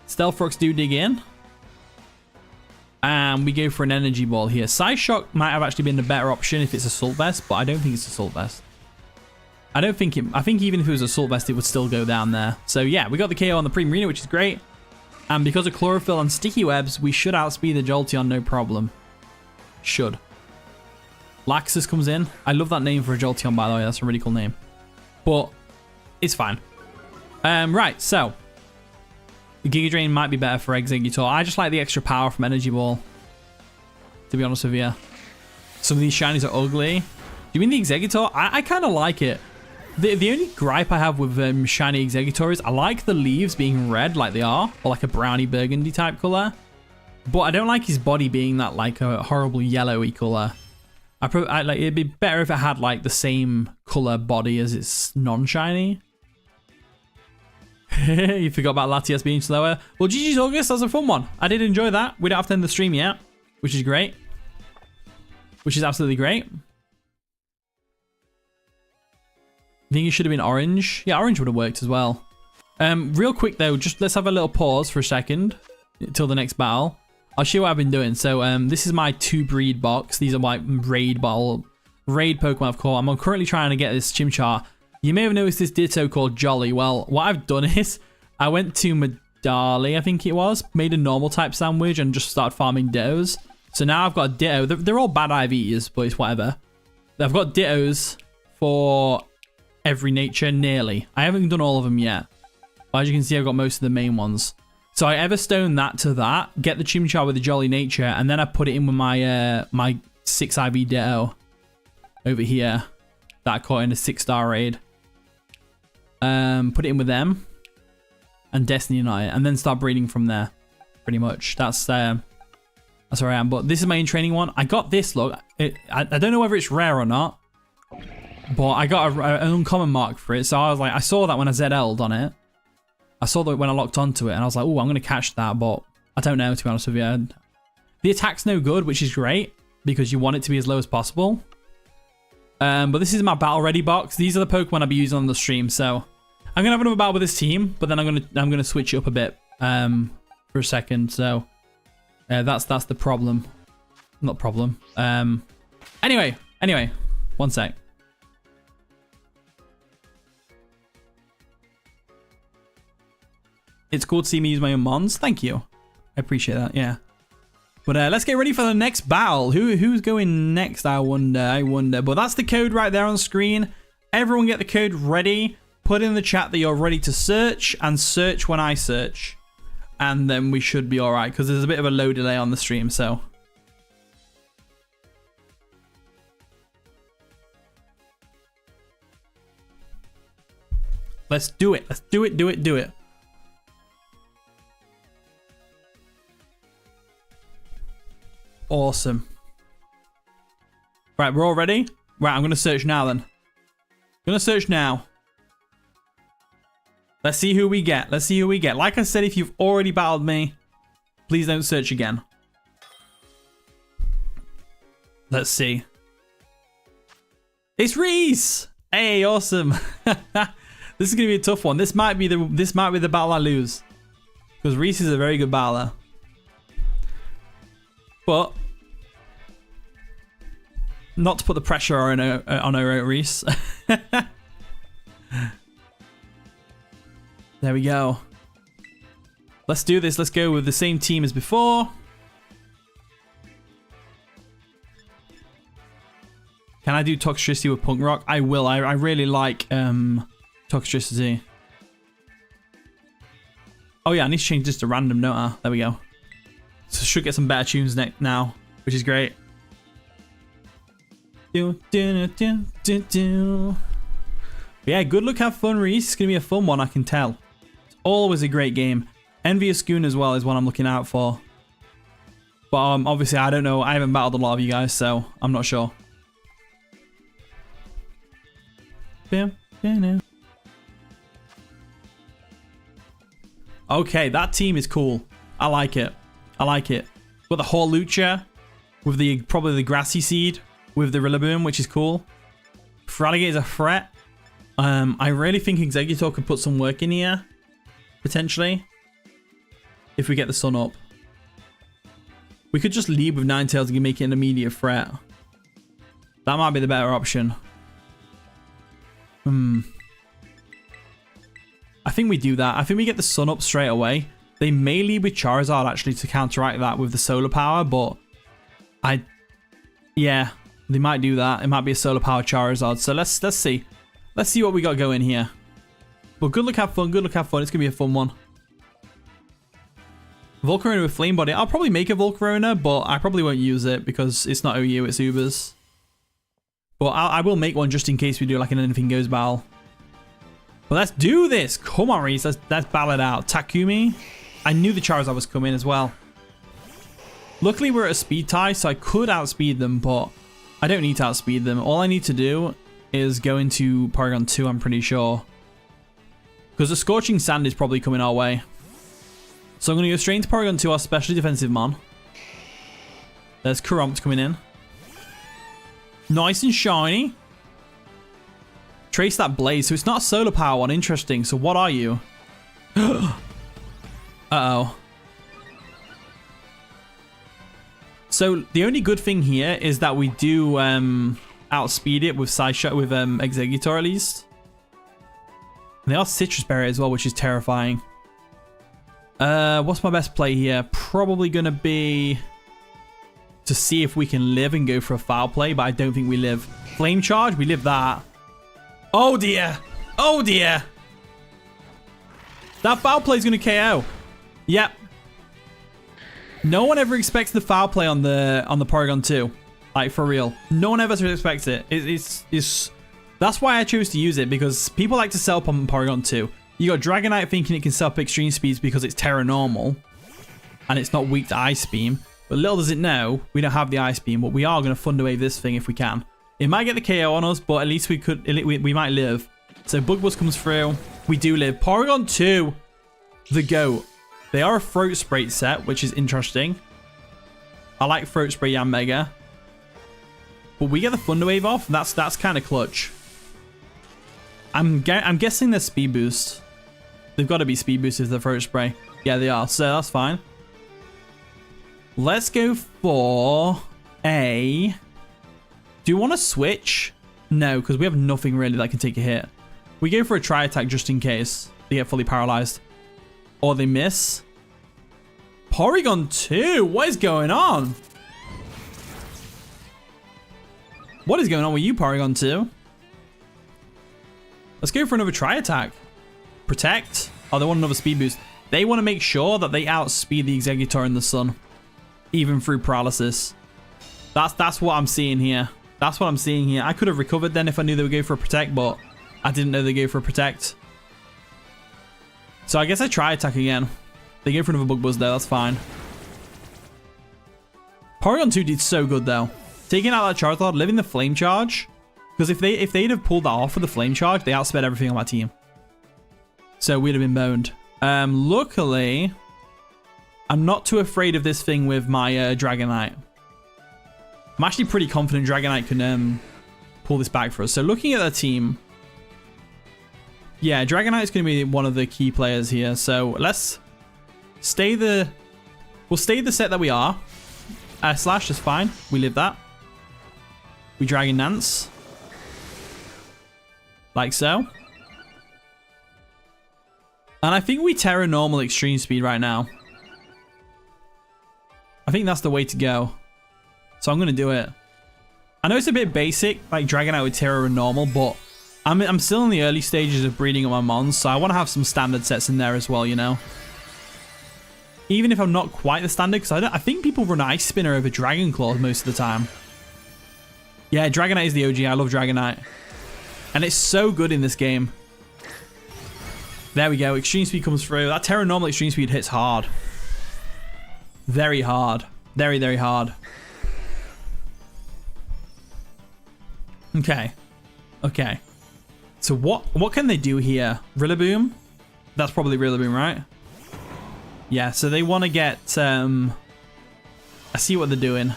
Stealth Rocks do dig in. And we go for an Energy Ball here. Psyshock might have actually been the better option if it's Assault Vest, but I don't think it's Assault Vest. I think even if it was Assault Vest, it would still go down there. So yeah, we got the KO on the Primarina, which is great. And because of Chlorophyll and Sticky Webs, we should outspeed the Jolteon, no problem. Should. Laxus comes in. I love that name for a Jolteon, by the way. That's a really cool name. But it's fine. Right, so Giga Drain might be better for Exeggutor. I just like the extra power from Energy Ball, to be honest with you. Some of these shinies are ugly. Do you mean the Exeggutor? I kind of like it. The only gripe I have with shiny Exeggutor is I like the leaves being red like they are, or like a browny burgundy type color. But I don't like his body being that like a horrible yellowy color. Like it'd be better if it had like the same color body as its non-shiny. You forgot about Latias being slower. Well, GG's August, that was a fun one. I did enjoy that. We don't have to end the stream yet, which is great. Which is absolutely great. I think it should have been orange. Yeah, orange would have worked as well. Real quick though, just let's have a little pause for a second until the next battle. I'll show you what I've been doing. So this is my 2 breed box. These are my raid Pokemon I've caught. I'm currently trying to get this Chimchar. You may have noticed this Ditto called Jolly. Well, what I've done is I went to Medali, I think it was, made a normal type sandwich and just started farming Dittos. So now I've got a Ditto. They're all bad IVs, but it's whatever. I've got Dittos for every nature nearly. I haven't done all of them yet. But as you can see, I've got most of the main ones. So I Everstone that to that, get the Chimchar with the Jolly nature, and then I put it in with my my 6 IV Ditto over here that I caught in a 6-star raid. Put it in with them and Destiny Knight, and then start breeding from there. Pretty much. That's where I am. But this is my in-training one. I got this, look. I don't know whether it's rare or not, but I got an uncommon mark for it. So I was like, I saw that when I ZL'd on it. I saw that when I locked onto it, and I was like, oh, I'm going to catch that, but I don't know, to be honest with you. The attack's no good, which is great, because you want it to be as low as possible. But this is my battle ready box. These are the Pokemon I'll be using on the stream, so I'm gonna have another battle with this team, but then I'm gonna switch it up a bit for a second. So that's the problem. Not problem. Anyway, one sec. It's cool to see me use my own mons. Thank you. I appreciate that. Yeah. But let's get ready for the next battle. Who's going next? I wonder. But that's the code right there on screen. Everyone get the code ready. Put in the chat that you're ready to search, and search when I search. And then we should be all right, because there's a bit of a low delay on the stream, so. Let's do it. Let's do it. Awesome. Right, we're all ready? Right, I'm going to search now then. I'm going to search now. Let's see who we get. Like I said, if you've already battled me, please don't search again. Let's see. It's Reese! Hey, awesome. This is going to be a tough one. This might be the battle I lose. Because Reese is a very good battler. But not to put the pressure on her Reese. There we go. Let's do this. Let's go with the same team as before. Can I do Toxtricity with Punk Rock? I will. I really like Toxtricity. Oh yeah, I need to change this to random, don't I? There we go. So should get some better tunes now, which is great. Yeah, good luck, have fun, Reese. It's gonna be a fun one, I can tell. It's always a great game. Envious Goon as well is what I'm looking out for. But obviously, I don't know. I haven't battled a lot of you guys, so I'm not sure. Okay, that team is cool. I like it. I like it. Got the Horlucha with the probably the Grassy Seed with the Rillaboom, which is cool. Feraligatr is a threat. I really think Exeggutor could put some work in here, potentially, if we get the sun up. We could just lead with Ninetales and make it an immediate threat. That might be the better option. I think we do that. I think we get the sun up straight away. They may lead with Charizard actually to counteract that with the solar power, but yeah, they might do that. It might be a solar power Charizard. So let's see. Let's see what we got going here. But good luck, have fun. Good luck, have fun. It's gonna be a fun one. Volcarona with Flame Body. I'll probably make a Volcarona, but I probably won't use it because it's not OU, it's Ubers. But I will make one just in case we do like an Anything Goes battle. But let's do this. Come on, Reese. Let's battle it out. Takumi. I knew the Charizard was coming as well. Luckily, we're at a speed tie, so I could outspeed them, but I don't need to outspeed them. All I need to do is go into Porygon 2, I'm pretty sure. Because the Scorching Sand is probably coming our way. So I'm going to go straight into Porygon 2, our specially defensive mon. There's Kurumpt coming in. Nice and shiny. Trace that Blaze. So it's not a solar power one. Interesting. So what are you? Uh-oh. So the only good thing here is that we do outspeed it with Psyshot, with Exeggutor at least. And they are Citrus Berry as well, which is terrifying. What's my best play here? Probably going to be to see if we can live and go for a foul play, but I don't think we live. Flame Charge, we live that. Oh dear. Oh dear. That foul play is going to KO. Yep. No one ever expects the foul play on the Porygon 2. Like, for real. No one ever expects it. That's why I chose to use it, because people like to sell up on Porygon 2. You got Dragonite thinking it can sell up extreme speeds because it's Terra Normal. And it's not weak to Ice Beam. But little does it know, we don't have the Ice Beam, but we are going to Thunder Wave this thing if we can. It might get the KO on us, but at least we might live. So Bug Buzz comes through. We do live. Porygon 2, the GOAT. They are a Throat Spray set, which is interesting. I like Throat Spray and Mega. But we get the Thunder Wave off. That's kind of clutch. I'm guessing they're Speed Boost. They've got to be Speed Boost if they're Throat Spray. Yeah, they are. So that's fine. Let's go for a... Do you want to switch? No, because we have nothing really that can take a hit. We go for a Tri-Attack just in case they get fully paralyzed. Or they miss. Porygon 2, what is going on? What is going on with you, Porygon 2? Let's go for another Tri-Attack. Protect. Oh, they want another Speed Boost. They want to make sure that they outspeed the Exeggutor in the sun. Even through paralysis. That's what I'm seeing here. That's what I'm seeing here. I could have recovered then if I knew they would go for a Protect, but I didn't know they go for a Protect. So I guess I try attack again. They go for another Bug Buzz there. That's fine. Porygon 2 did so good though. Taking out that Charizard, living the Flame Charge. Because if they'd have pulled that off with the Flame Charge, they outsped everything on my team. So we'd have been boned. Luckily, I'm not too afraid of this thing with my Dragonite. I'm actually pretty confident Dragonite can pull this back for us. So looking at the team, yeah, Dragonite is going to be one of the key players here. So let's stay we'll stay the set that we are. Slash is fine. We live that. We Dragon Dance. Like so. And I think we Terra Normal Extreme Speed right now. I think that's the way to go. So I'm going to do it. I know it's a bit basic, like Dragonite with Terra and Normal, but I'm still in the early stages of breeding up my mons, so I want to have some standard sets in there as well, you know? Even if I'm not quite the standard, because I think people run Ice Spinner over Dragon Claw most of the time. Yeah, Dragonite is the OG. I love Dragonite. And it's so good in this game. There we go. Extreme speed comes through. That Terra normal extreme speed hits hard. Very hard. Very, very hard. Okay. Okay. So what can they do here? Rillaboom? That's probably Rillaboom, right? Yeah, so they want to get... I see what they're doing.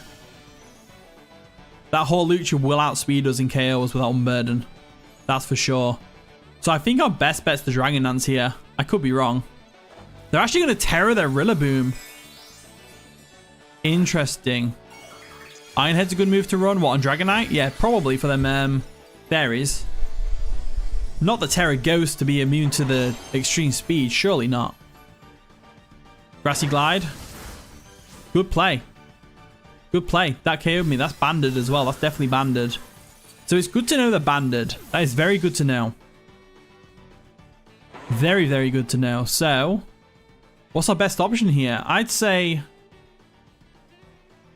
That whole Lucha will outspeed us in KOs without Unburden. That's for sure. So I think our best bet's the Dragon Dance here. I could be wrong. They're actually going to Terra their Rillaboom. Interesting. Ironhead's a good move to run. What, on Dragonite? Yeah, probably for them fairies. Not the Terra Ghost to be immune to the extreme speed. Surely not. Grassy Glide. Good play. Good play. That KO'd me. That's banded as well. That's definitely banded. So it's good to know they're banded. That is very good to know. Very, very good to know. So, what's our best option here? I'd say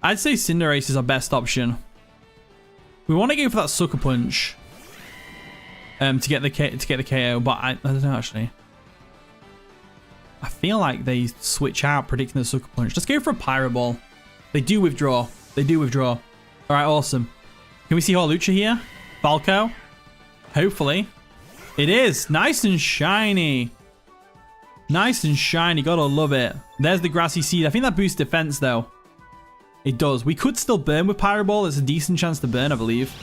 Cinderace is our best option. We want to go for that Sucker Punch to get the KO, but I don't know actually. I feel like they switch out predicting the Sucker Punch. Let's go for a Pyro Ball. They do withdraw. They do withdraw. All right, awesome. Can we see Hawlucha here? Falco? Hopefully. It is. Nice and shiny. Nice and shiny. Gotta love it. There's the Grassy Seed. I think that boosts defense, though. It does. We could still burn with Pyro Ball. It's a decent chance to burn, I believe.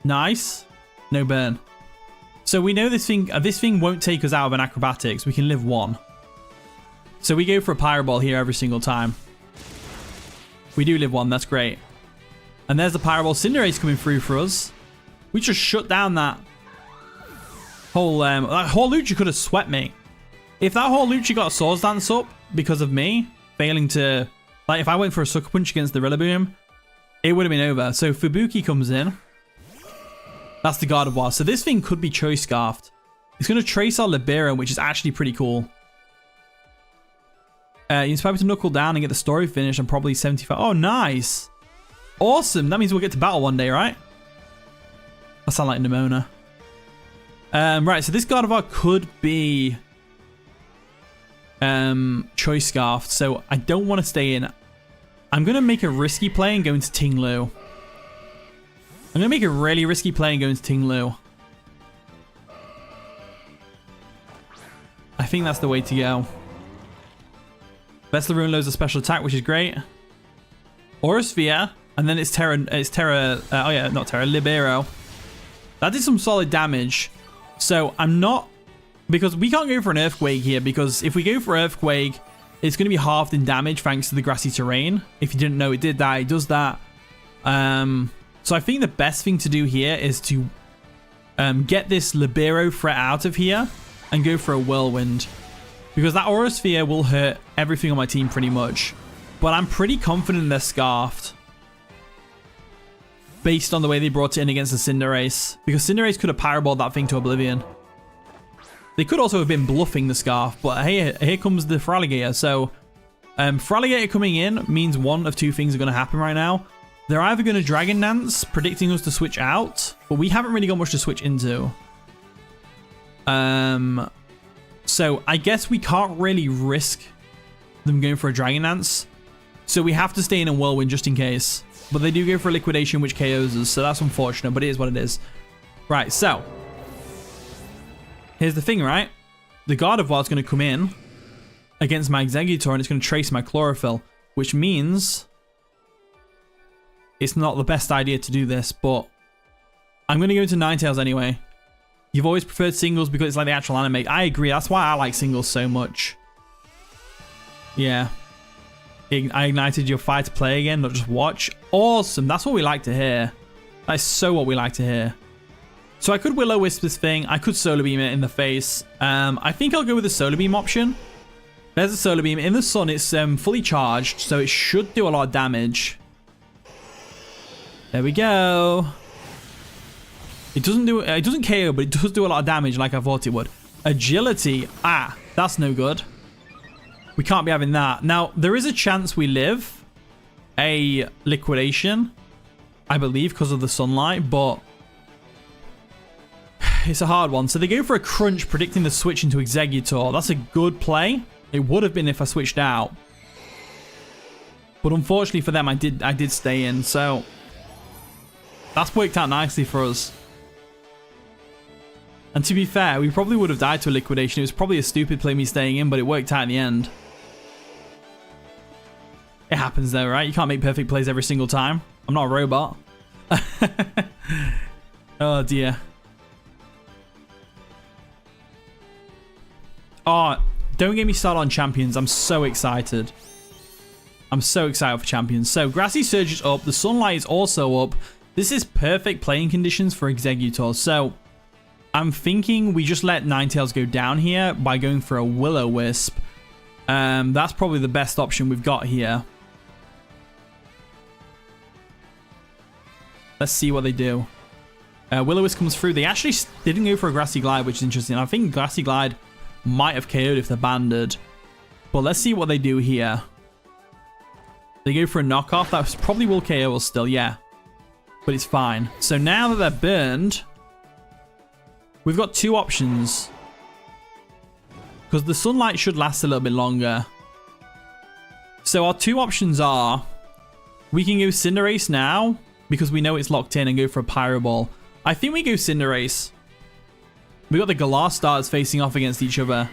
Nice. No burn. So we know this thing won't take us out of an Acrobatics. We can live one. So we go for a Pyro Ball here every single time. We do live one. That's great. And there's the Pyro Ball. Cinderace coming through for us. We just shut down that whole Lucha could have swept me. If that whole Lucha got a Swords Dance up because of me failing to, like, if I went for a Sucker Punch against the Rillaboom, it would have been over. So Fubuki comes in. That's the Gardevoir. So this thing could be Choice Scarfed. It's going to trace our Libero, which is actually pretty cool. You inspire me to knuckle down and get the story finished. I'm probably 75. Oh, nice. Awesome. That means we'll get to battle one day, right? That sounds like Nimona. Right, so this Gardevoir could be Choice Scarfed, so I don't want to stay in. I'm going to make a risky play and go into Ting-Lu. I'm going to make a really risky play and go into Ting-Lu. I think that's the way to go. Vesla Rune loads a special attack, which is great. Aura Sphere, and then it's Terra, oh yeah, not Terra, Libero. That did some solid damage. So I'm not, because we can't go for an Earthquake here, because if we go for Earthquake, it's going to be halved in damage thanks to the grassy terrain. If you didn't know, it did that, it does that. So I think the best thing to do here is to get this Libero threat out of here and go for a Whirlwind. Because that Aura Sphere will hurt everything on my team pretty much. But I'm pretty confident they're Scarfed. Based on the way they brought it in against the Cinderace. Because Cinderace could have Pyro-Balled that thing to oblivion. They could also have been bluffing the Scarf. But hey, here comes the Feraligatr. So, Feraligatr coming in means one of two things are going to happen right now. They're either going to Dragon Dance, predicting us to switch out. But we haven't really got much to switch into. So, I guess we can't really risk them going for a Dragon Dance. So, we have to stay in a Whirlwind just in case. But they do go for a Liquidation, which KOs us, so that's unfortunate, but it is what it is. Right, so. Here's the thing, right? The Gardevoir is going to come in against my Exeggutor, and it's going to trace my Chlorophyll, which means it's not the best idea to do this, but I'm going to go into Ninetales anyway. You've always preferred singles because it's like the actual anime. I agree, that's why I like singles so much. Yeah. I ignited your fire to play again, not just watch. Awesome. That's what we like to hear. That is so what we like to hear. So I could Will-O-Wisp this thing. I could Solar Beam it in the face. I think I'll go with the Solar Beam option. There's a Solar Beam. In the sun, it's fully charged, so it should do a lot of damage. There we go. It doesn't KO, but it does do a lot of damage like I thought it would. Agility. Ah, that's no good. We can't be having that. Now, there is a chance we live a Liquidation, I believe, because of the sunlight, but It's a hard one. So they go for a crunch, predicting the switch into Executor. That's a good play. It would have been if I switched out. But unfortunately for them, I did stay in. So that's worked out nicely for us. And to be fair, we probably would have died to a liquidation. It was probably a stupid play me staying in, but it worked out in the end. It happens though, right? You can't make perfect plays every single time. I'm not a robot. Oh dear. Oh, don't get me started on champions. I'm so excited. I'm so excited for champions. So Grassy Surge is up. The Sunlight is also up. This is perfect playing conditions for Executor. So I'm thinking we just let Ninetales go down here by going for a Will-O-Wisp. That's probably the best option we've got here. Let's see what they do. Will-O-Wisp comes through. They actually didn't go for a Grassy Glide, which is interesting. I think Grassy Glide might have KO'd if they're banded. But let's see what they do here. They go for a knockoff. That probably will KO us still, yeah. But it's fine. So now that they're burned, we've got two options. Because the Sunlight should last a little bit longer. So our two options are, we can go Cinderace now, because we know it's locked in, and go for a Pyro Ball. I think we go Cinderace. We got the Galar Stars facing off against each other.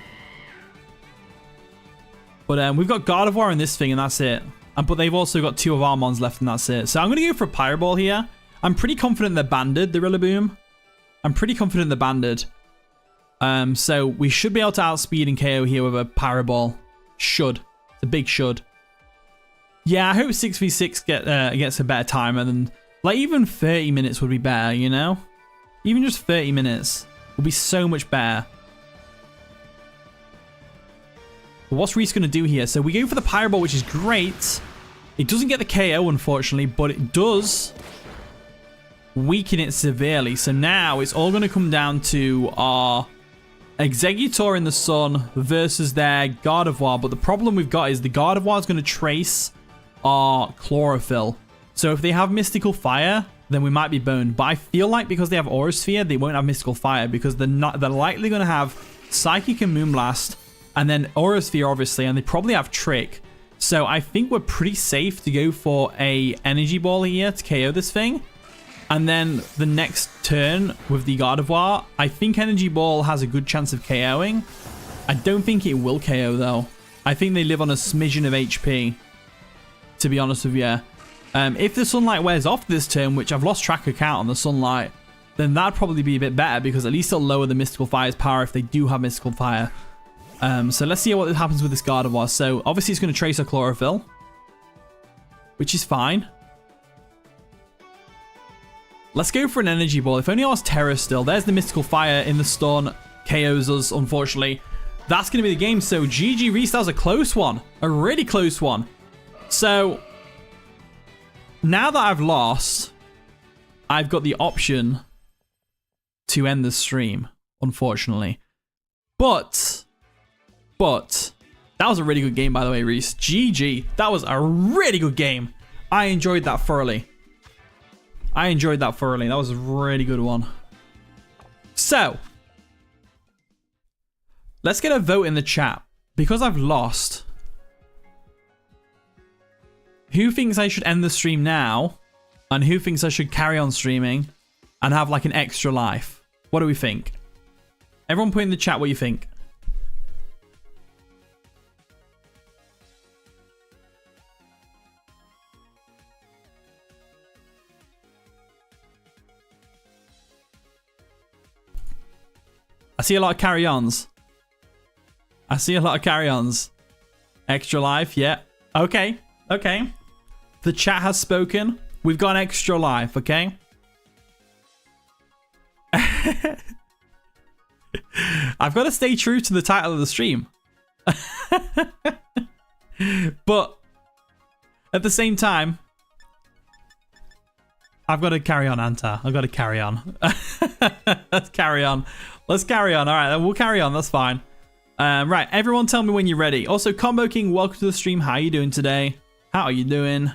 But we've got Gardevoir in this thing, and that's it. But they've also got two of our Mons left, and that's it. So I'm going to go for a Pyro Ball here. I'm pretty confident they're banded, the Rillaboom. I'm pretty confident they're banded. So we should be able to outspeed and KO here with a Pyro Ball. Should. It's a big should. Yeah, I hope 6v6 gets a better timer than... Like, even 30 minutes would be better, you know? Even just 30 minutes would be so much better. But what's Reese going to do here? So we go for the Pyro Ball, which is great. It doesn't get the KO, unfortunately, but it does weaken it severely. So now it's all going to come down to our Executor in the sun versus their Gardevoir. But the problem we've got is the Gardevoir is going to trace our Chlorophyll. So if they have Mystical Fire, then we might be boned. But I feel like because they have Aura Sphere, they won't have Mystical Fire, because they're likely going to have Psychic and Moonblast, and then Aura Sphere, obviously, and they probably have Trick. So I think we're pretty safe to go for a Energy Ball here to KO this thing. And then the next turn with the Gardevoir, I think Energy Ball has a good chance of KOing. I don't think it will KO, though. I think they live on a smidgen of HP, to be honest with you. If the Sunlight wears off this turn, which I've lost track of count on the Sunlight, then that'd probably be a bit better, because at least it'll lower the Mystical Fire's power if they do have Mystical Fire. So let's see what happens with this Gardevoir. So obviously it's going to trace a Chlorophyll, which is fine. Let's go for an Energy Ball. If only I was Terra still. There's the Mystical Fire in the stun. KOs us, unfortunately. That's going to be the game. So GG Reese, that was a close one. A really close one. So now that I've lost, I've got the option to end the stream, unfortunately. But that was a really good game, by the way, Reese. GG. That was a really good game. I enjoyed that thoroughly. That was a really good one. So let's get a vote in the chat. Because I've lost, who thinks I should end the stream now? And who thinks I should carry on streaming and have like an extra life? What do we think? Everyone put in the chat what you think. I see a lot of carry-ons. Extra life, yeah. Okay. The chat has spoken. We've got an extra life, okay? I've got to stay true to the title of the stream. But at the same time, I've got to carry on, Anta. I've got to carry on. Let's carry on. All right, we'll carry on. That's fine. Right, everyone tell me when you're ready. Also, Combo King, welcome to the stream. How are you doing today? How are you doing?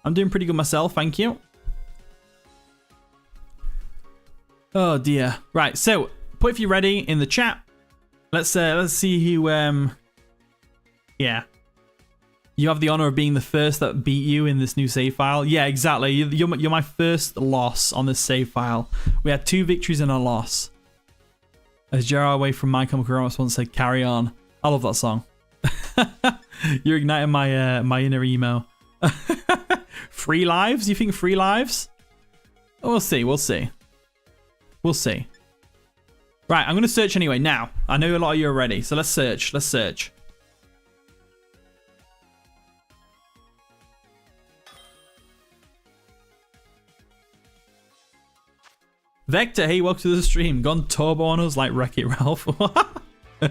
I'm doing pretty good myself, thank you. Oh dear. Right, so put if you're ready in the chat. Let's see who yeah. You have the honor of being the first that beat you in this new save file. Yeah, exactly. You're my first loss on this save file. We had 2 victories and a loss. As Gerard away from My Chemical Romance once said, carry on. I love that song. You're igniting my my inner emo. Free lives? You think free lives? We'll see. We'll see. We'll see. Right, I'm going to search anyway now. I know a lot of you are ready, so let's search. Let's search. Vector, hey, welcome to the stream. Gone turbo on us like Wreck-It Ralph. You're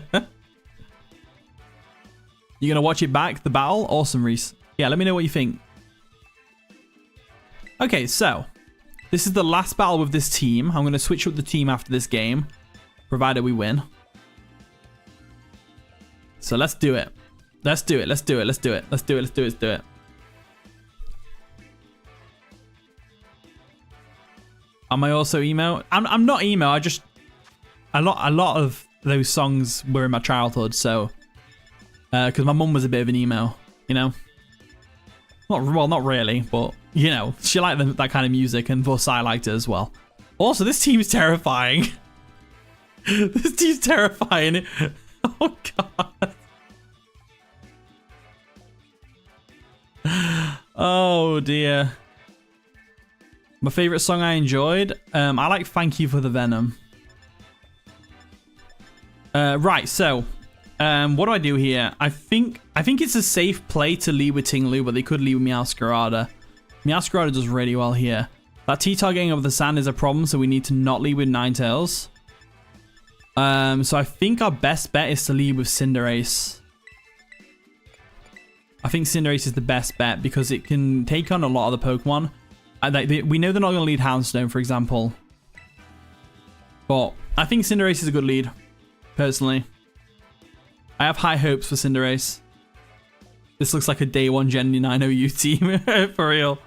going to watch it back, the battle? Awesome, Reese. Yeah, let me know what you think. Okay, so this is the last battle with this team. I'm going to switch up the team after this game, provided we win. So let's do it. Let's do it. Let's do it. Let's do it. Let's do it. Let's do it. Let's do it. Am I also emo? I'm not emo. I just a lot of those songs were in my childhood, so because my mum was a bit of an emo, you know. Not really, but you know, she liked that kind of music, and thus I liked it as well. Also, this team's terrifying. This team's terrifying. Oh god. Oh dear. My favorite song I enjoyed. I like "Thank You for the Venom." Right, so what do I do here? I think it's a safe play to lead with Ting Lu, but they could lead with Meowscarada. Meowscarada does really well here. That T-Tar getting over the sand is a problem, so we need to not lead with Ninetales. So I think our best bet is to lead with Cinderace. I think Cinderace is the best bet because it can take on a lot of the Pokemon. We know they're not going to lead Houndstone, for example. But I think Cinderace is a good lead, personally. I have high hopes for Cinderace. This looks like a day 1 Gen 9 OU team, for real.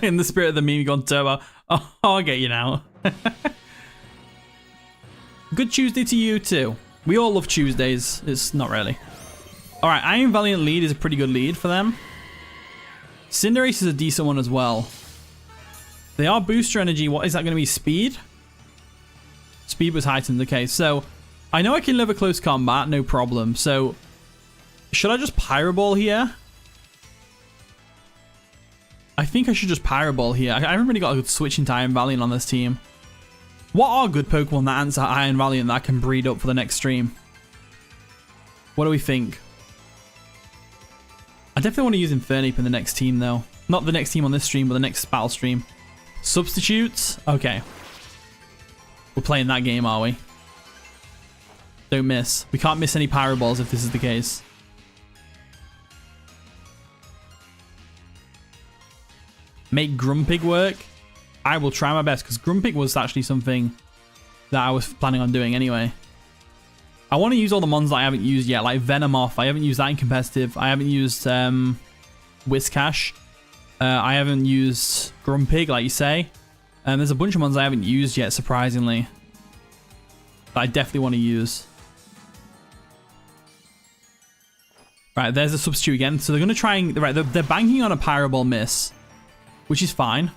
In the spirit of the meme, gone turbo. Oh, I'll get you now. Good Tuesday to you, too. We all love Tuesdays. It's not really. Alright, Iron Valiant lead is a pretty good lead for them. Cinderace is a decent one as well. They are booster energy. What is that going to be? Speed? Speed was heightened. Okay, so I know I can live a close combat, no problem. So should I just Pyro Ball here? I think I should just Pyro Ball here. I haven't really got a good switch into Iron Valiant on this team. What are good Pokemon that answer Iron Valiant that I can breed up for the next stream? What do we think? I definitely want to use Infernape in the next team, though. Not the next team on this stream, but the next battle stream. Substitutes? Okay. We're playing that game, are we? Don't miss. We can't miss any Pyro Balls if this is the case. Make Grumpig work? I will try my best, because Grumpig was actually something that I was planning on doing anyway. I want to use all the mons that I haven't used yet, like Venomoth. I haven't used that in competitive. I haven't used Whiscash. I haven't used Grumpig, like you say. There's a bunch of mons I haven't used yet, surprisingly, that I definitely want to use. Right, there's a substitute again. So they're going to try and... Right, they're banking on a Pyro Ball miss, which is fine.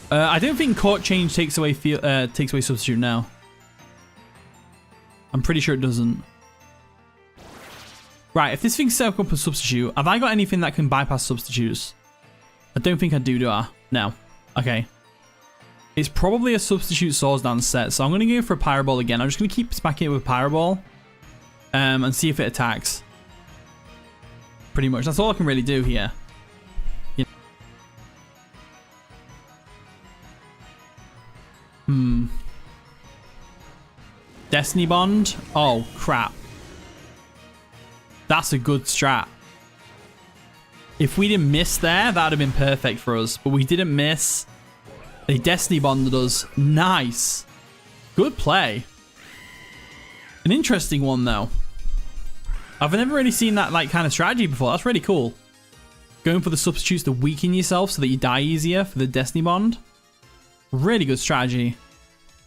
I don't think Court Change takes away substitute now. I'm pretty sure it doesn't. Right, if this thing's set up a substitute, have I got anything that can bypass substitutes? I don't think I do I? No. Okay. It's probably a substitute Swords Dance set, so I'm going to go for a Pyro Ball again. I'm just going to keep smacking it with Pyro Ball and see if it attacks. Pretty much. That's all I can really do here. Destiny Bond? Oh, crap. That's a good strat. If we didn't miss there, that would have been perfect for us. But we didn't miss. They Destiny Bonded us. Nice. Good play. An interesting one, though. I've never really seen that kind of strategy before. That's really cool. Going for the substitutes to weaken yourself so that you die easier for the Destiny Bond. Really good strategy.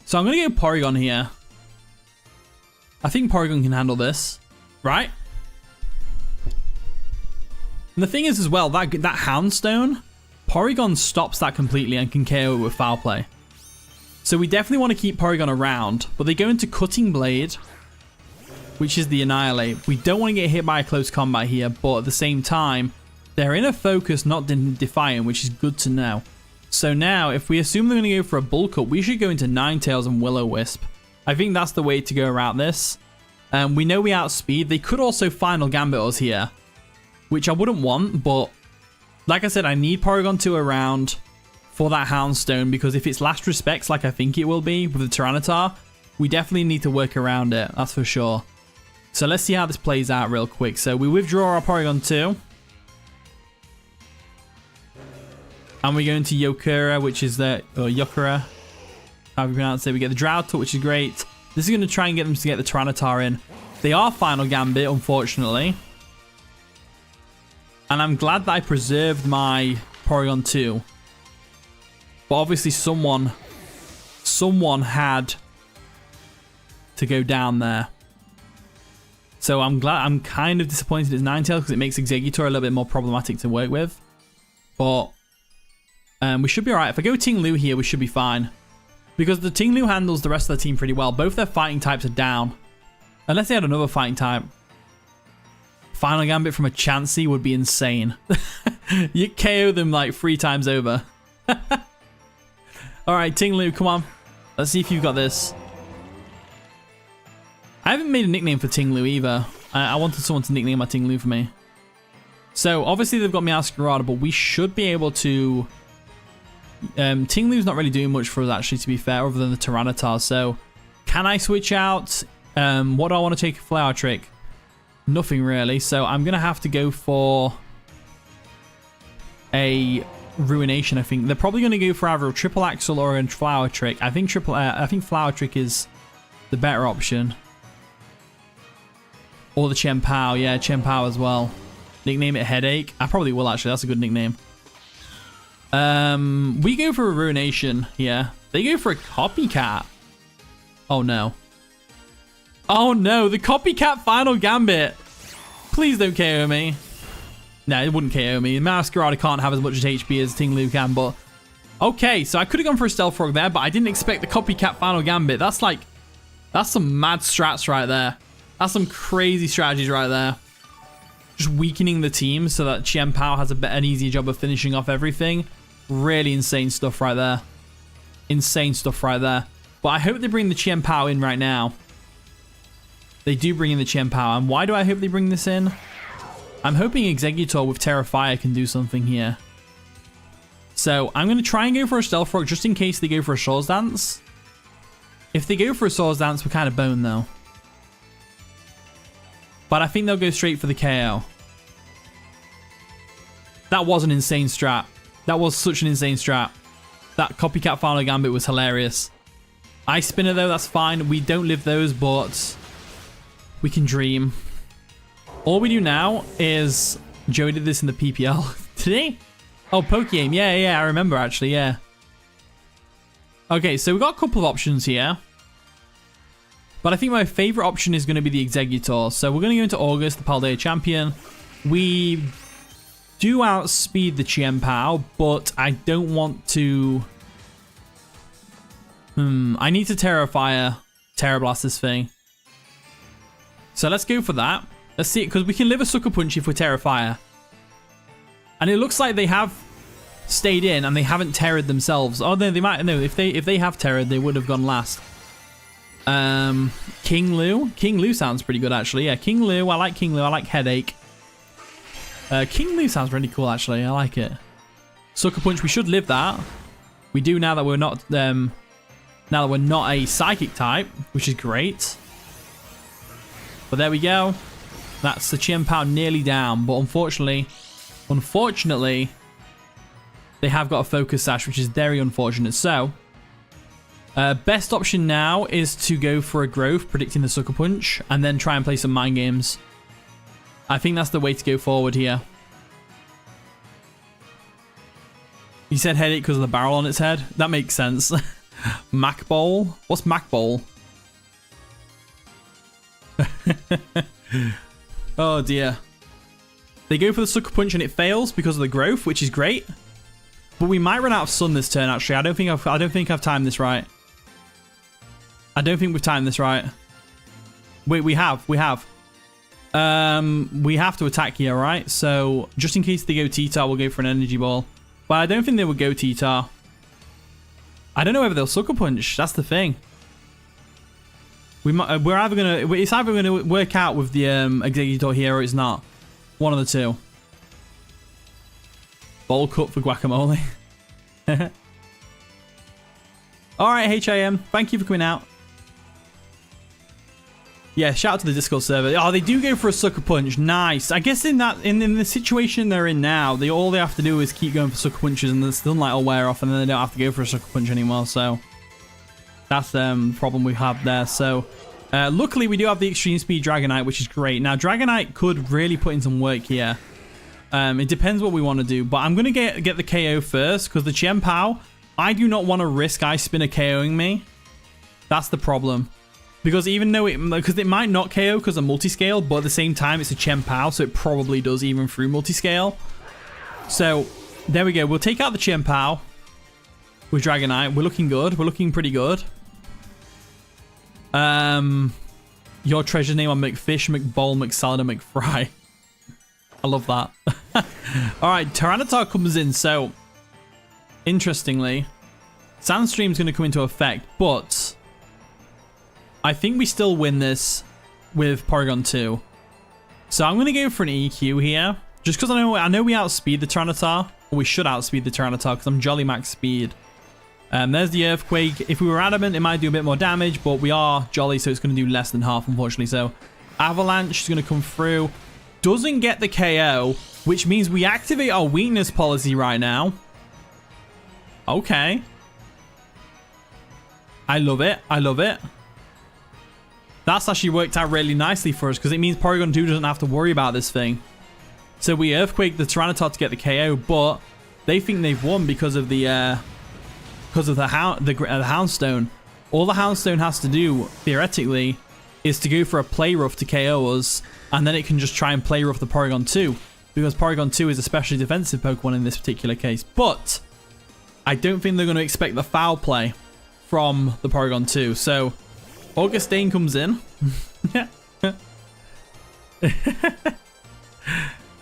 So I'm going to go Porygon here. I think Porygon can handle this, right? And the thing is as well, that Houndstone, Porygon stops that completely and can KO it with Foul Play. So we definitely want to keep Porygon around, but they go into Cutting Blade, which is the Annihilate. We don't want to get hit by a close combat here, but at the same time, they're in a focus, not Defiant, which is good to know. So now, if we assume they're going to go for a Bulk Up, we should go into Ninetales and Will-O-Wisp. I think that's the way to go around this. We know we outspeed. They could also Final Gambit us here, which I wouldn't want, but like I said, I need Porygon 2 around for that Houndstone, because if it's Last Respects, like I think it will be with the Tyranitar, we definitely need to work around it, that's for sure. So let's see how this plays out real quick. So we withdraw our Porygon 2. And we go into Yokura, which is the, or Yokura, however you pronounce it. We get the Drought, which is great. This is going to try and get them to get the Tyranitar in. They are Final Gambit, unfortunately. And I'm glad that I preserved my Porygon 2. But obviously someone had to go down there. So I'm kind of disappointed it's Ninetales because it makes Exeggutor a little bit more problematic to work with. But we should be alright. If I go Ting Lu here, we should be fine. Because the Ting Lu handles the rest of the team pretty well. Both their fighting types are down. Unless they had another fighting type. Final Gambit from a Chansey would be insane. You KO them like 3 times over. Alright, Ting Lu, come on. Let's see if you've got this. I haven't made a nickname for Ting Lu either. I wanted someone to nickname my Ting Lu for me. So, obviously they've got Meowscarada, but we should be able to... Ting Lu's not really doing much for us, actually, to be fair, other than the Tyranitar. So, can I switch out? What do I want to take a Flower Trick? Nothing really. So, I'm going to have to go for a Ruination, I think. They're probably going to go for either a Triple Axle or a Flower Trick. I think Flower Trick is the better option. Or the Chien-Pao. Yeah, Chien-Pao as well. Nickname it Headache. I probably will, actually. That's a good nickname. We go for a Ruination here. They go for a Copycat. Oh, no. Oh, no. The Copycat Final Gambit. Please don't KO me. No, it wouldn't KO me. Meowscarada can't have as much HP as Ting Lu can, but... Okay, so I could have gone for a Stealth Rock there, but I didn't expect the Copycat Final Gambit. That's like... That's some mad strats right there. That's some crazy strategies right there. Just weakening the team so that Chien-Pao has an easier job of finishing off everything. Really insane stuff right there. Insane stuff right there. But I hope they bring the Chien-Pao in right now. They do bring in the Chien-Pao. And why do I hope they bring this in? I'm hoping Exeggutor with Terrafire can do something here. So I'm going to try and go for a Stealth Rock just in case they go for a Swords Dance. If they go for a Swords Dance, we're kind of boned though. But I think they'll go straight for the KO. That was an insane strat. That was such an insane strat. That Copycat Final Gambit was hilarious. Ice Spinner though, that's fine. We don't live those, but we can dream. All we do now is... Joey did this in the PPL. Did he? Oh, Pokeaim. Yeah, I remember actually, yeah. Okay, so we've got a couple of options here. But I think my favorite option is going to be the Exeggutor. So we're going to go into August, the Paldea champion. We do outspeed the Chien-Pao, but I don't want to... I need to Terrafire, Terra Blast this thing. So let's go for that. Let's see it, because we can live a Sucker Punch if we're Terrafire. And it looks like they have stayed in and they haven't terrored themselves. Oh, no, they might. No, if they have terrored, they would have gone last. King Lu. King Lu sounds pretty good, actually. Yeah, King Lu. I like King Lu. I like Headache. King Lu sounds really cool, actually. I like it. Sucker Punch. We should live that. We do now that we're not. Now that we're not a Psychic type, which is great. But there we go. That's the Chien-Pao nearly down, but unfortunately, they have got a Focus Sash, which is very unfortunate. So, best option now is to go for a Growth, predicting the Sucker Punch, and then try and play some Mind Games. I think that's the way to go forward here. You said headache because of the barrel on its head. That makes sense. Mac Bowl? What's Mac Bowl? Oh dear. They go for the sucker punch and it fails because of the growth, which is great. But we might run out of sun this turn. Actually, I don't think I've timed this right. I don't think we've timed this right. Wait, we have. We have to attack here, right? So just in case they go T-Tar, we'll go for an energy ball. But I don't think they would go T-Tar. I don't know whether they'll sucker punch. That's the thing. It's either gonna work out with the Executor here or it's not. One of the two. Bowl cut for guacamole. Alright, HIM. Thank you for coming out. Yeah, shout out to the Discord server. Oh, they do go for a sucker punch. Nice. I guess in the situation they're in now, all they have to do is keep going for sucker punches and the sunlight will wear off and then they don't have to go for a sucker punch anymore. So that's the problem we have there. So luckily we do have the extreme speed Dragonite, which is great. Now Dragonite could really put in some work here. It depends what we want to do, but I'm going to get the KO first because the Chien-Pao, I do not want to risk Ice Spinner KOing me. That's the problem. Because even though it might not KO because of multi-scale, but at the same time it's a Chien-Pao, so it probably does even through multi-scale. So there we go. We'll take out the Chien-Pao with Dragonite. We're looking good. We're looking pretty good. Your treasure name on McFish, McBowl, McSalad, and McFry. I love that. Alright, Tyranitar comes in. So, interestingly, Sandstream's going to come into effect, but I think we still win this with Porygon 2. So I'm going to go for an EQ here. Just because I know we outspeed the Tyranitar. Or we should outspeed the Tyranitar because I'm Jolly Max Speed. There's the Earthquake. If we were Adamant, it might do a bit more damage. But we are Jolly, so it's going to do less than half, unfortunately. So Avalanche is going to come through. Doesn't get the KO, which means we activate our weakness policy right now. Okay. I love it. I love it. That's actually worked out really nicely for us because it means Porygon 2 doesn't have to worry about this thing. So we Earthquake the Tyranitar to get the KO, but they think they've won because of the Houndstone. All the Houndstone has to do, theoretically, is to go for a Play Rough to KO us, and then it can just try and Play Rough the Porygon 2, because Porygon 2 is a specially defensive Pokemon in this particular case. But I don't think they're going to expect the foul play from the Porygon 2. So Augustine comes in.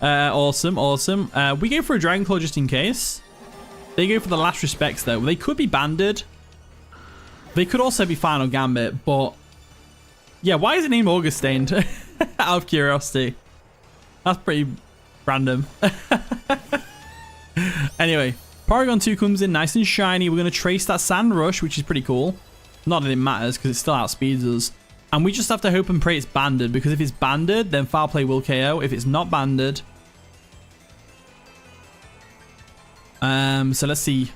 Awesome, awesome. We go for a Dragon Claw just in case. They go for the Last Respects though. They could be Banded. They could also be Final Gambit, but yeah, why is it named Augustine? Out of curiosity. That's pretty random. Anyway, Porygon 2 comes in nice and shiny. We're going to trace that Sand Rush, which is pretty cool. Not that it matters because it still outspeeds us. And we just have to hope and pray it's banded, because if it's banded, then Foul Play will KO. If it's not banded... so let's see.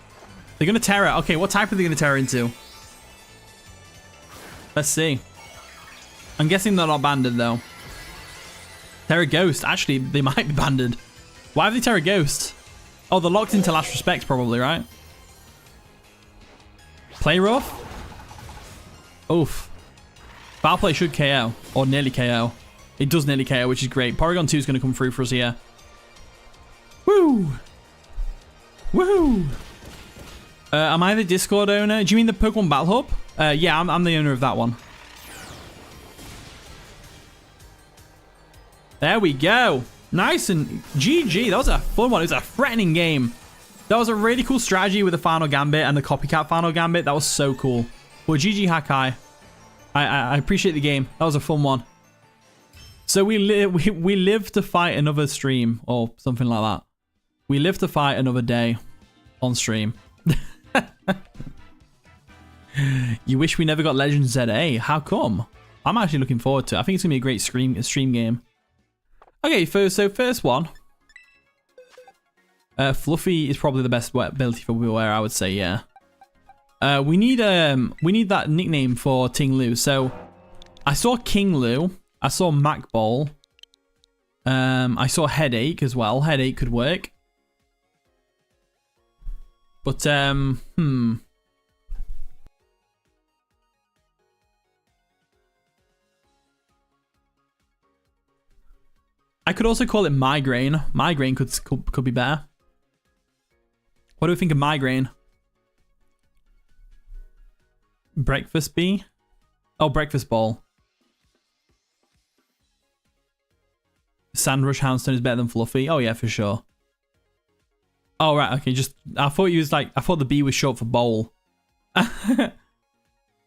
They're going to Terra. Okay, what type are they going to Terra into? Let's see. I'm guessing they're not banded, though. Terra Ghost. Actually, they might be banded. Why have they Terra Ghost? Oh, they're locked into Last Respects, probably, right? Play Rough? Oof. Foul Play should KO. Or nearly KO. It does nearly KO, which is great. Porygon 2 is going to come through for us here. Woo! Woohoo! Am I the Discord owner? Do you mean the Pokemon Battle Hub? Yeah, I'm the owner of that one. There we go. Nice and GG. That was a fun one. It was a threatening game. That was a really cool strategy with the Final Gambit and the Copycat Final Gambit. That was so cool. Well, GG Hakai. I appreciate the game. That was a fun one. So we live to fight another stream or something like that. We live to fight another day on stream. You wish we never got Legend ZA. How come? I'm actually looking forward to it. I think it's going to be a great stream game. Okay, so first one. Fluffy is probably the best ability for Beware, I would say, yeah. We need that nickname for Ting Lu. So I saw King Lu. I saw Mac Ball. I saw Headache as well. Headache could work. But, I could also call it migraine. Migraine could be better. What do we think of migraine? Breakfast bee? Oh, breakfast ball. Sandrush Houndstone is better than Fluffy. Oh yeah, for sure. Oh right, okay. I thought the B was short for bowl.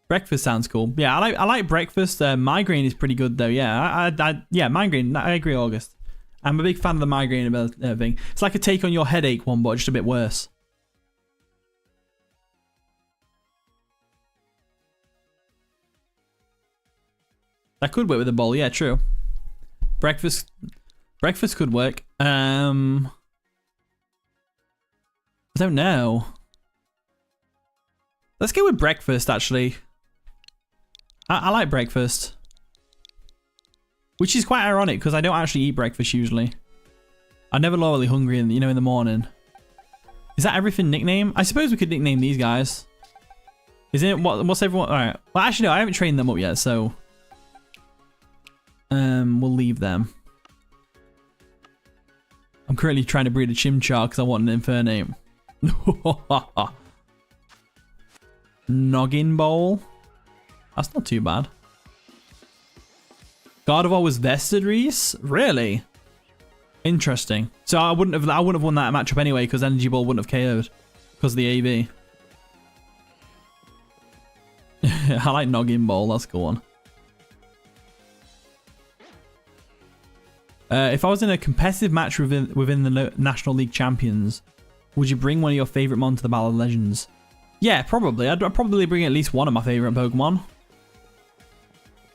Breakfast sounds cool. Yeah, I like breakfast. Migraine is pretty good though. Yeah, yeah, migraine. I agree, August. I'm a big fan of the migraine thing. It's like a take on your headache one, but just a bit worse. That could work with a bowl. Yeah, true. Breakfast could work. I don't know. Let's go with breakfast, actually. I like breakfast. Which is quite ironic, because I don't actually eat breakfast usually. I'm never really hungry in the morning. Is that everything nickname? I suppose we could nickname these guys. Isn't it? What's everyone? Alright. Well, actually, no, I haven't trained them up yet, so... we'll leave them. I'm currently trying to breed a Chimchar because I want an Infernate. Noggin Bowl. That's not too bad. Gardevoir was vested, Reese? Really? Interesting. So I wouldn't have won that matchup anyway because Energy Ball wouldn't have KO'd because of the AB. I like Noggin Bowl. That's a cool one. If I was in a competitive match within the National League Champions, would you bring one of your favorite Mon to the Battle of Legends? Yeah, probably. I'd probably bring at least one of my favorite Pokemon.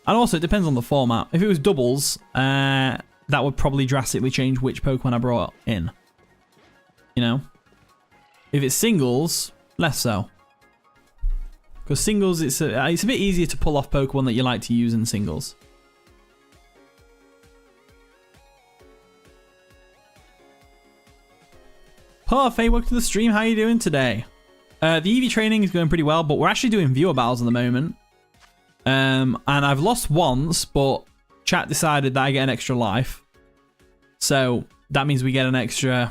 And also, it depends on the format. If it was doubles, that would probably drastically change which Pokemon I brought in. You know? If it's singles, less so. Because singles, it's a bit easier to pull off Pokemon that you like to use in singles. Parfait, welcome to the stream. How are you doing today? The EV training is going pretty well, but we're actually doing viewer battles at the moment. And I've lost once, but chat decided that I get an extra life. So that means we get a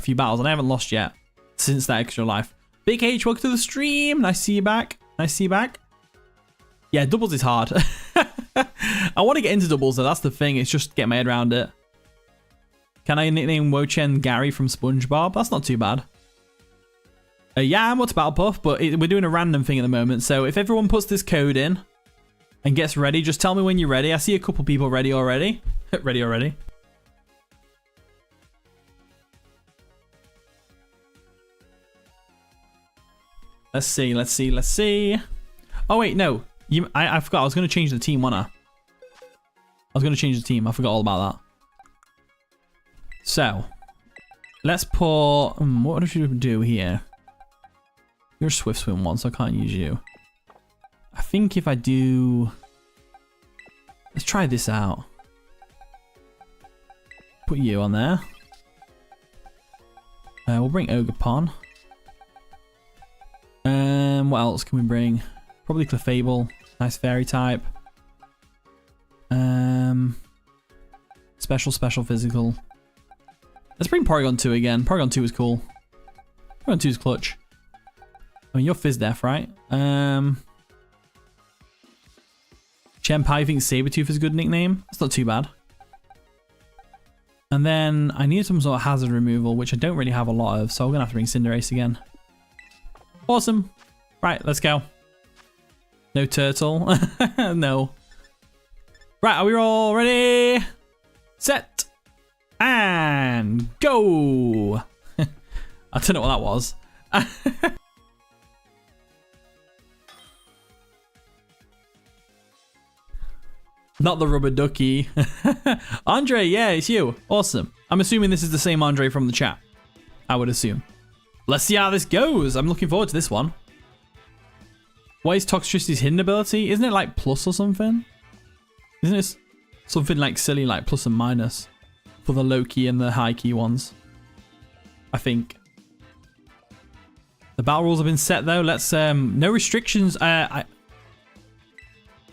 few battles, and I haven't lost yet since that extra life. Big H, welcome to the stream. Nice to see you back. Nice to see you back. Yeah, doubles is hard. I want to get into doubles though. That's the thing. It's just get my head around it. Can I nickname Wochen Gary from SpongeBob? That's not too bad. Yeah, I'm up to Battle Puff, but we're doing a random thing at the moment. So if everyone puts this code in and gets ready, just tell me when you're ready. I see a couple people ready already. Ready already. Let's see, let's see, let's see. Oh wait, no. I forgot. I was going to change the team, wasn't I? I was going to change the team. I forgot all about that. So, let's put... what should we do here? You're a Swift Swim one, so I can't use you. I think if I do... Let's try this out. Put you on there. We'll bring Ogerpon. What else can we bring? Probably Clefable. Nice fairy type. Special physical. Let's bring Porygon 2 again. Porygon 2 is cool. Porygon 2 is clutch. I mean, you're Fizdef, right? Chenpai thinks Sabertooth is a good nickname. That's not too bad. And then I need some sort of hazard removal, which I don't really have a lot of, so I'm going to have to bring Cinderace again. Awesome. Right, let's go. No turtle. No. Right, are we all ready? Set. And go. I don't know what that was. Not the rubber ducky. Andre, yeah, it's you. Awesome. I'm assuming this is the same Andre from the chat. I would assume. Let's see how this goes. I'm looking forward to this one. What is Toxtricity's hidden ability? Isn't it like plus or something? Isn't it something like silly like plus and minus for the low key and the high key ones? I think. The battle rules have been set though. Let's no restrictions. I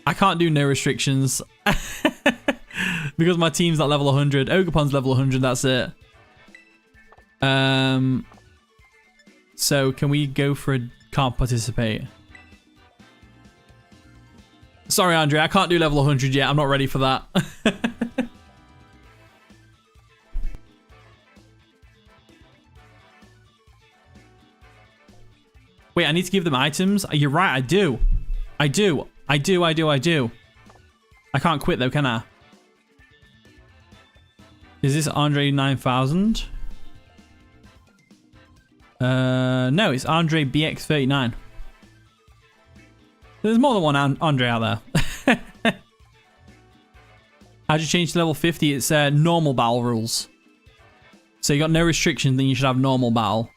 can't do no restrictions because my team's at level 100. Ogerpon's level 100. That's it. So can we go for a can't participate? Sorry, Andre, I can't do level 100 yet. I'm not ready for that. Wait, I need to give them items? You're right, I do. I can't quit though, can I? Is this Andre 9000? No, it's Andre BX39. There's more than one Andre out there. How'd you change to level 50? It's normal battle rules. So you got no restrictions, then you should have normal battle.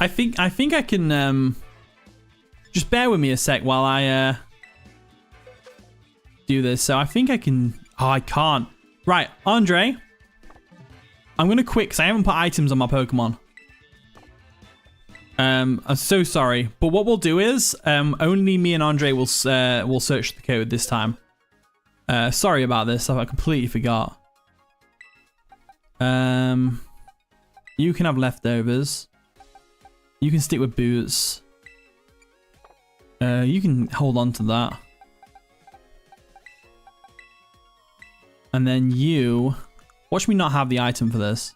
I think I can just bear with me a sec while I do this. So I think I can. Oh, I can't. Right, Andre. I'm gonna quit because I haven't put items on my Pokemon. I'm so sorry, but what we'll do is only me and Andre will search the code this time. Sorry about this. I completely forgot. You can have leftovers. You can stick with boots. You can hold on to that. And then you... Watch me not have the item for this.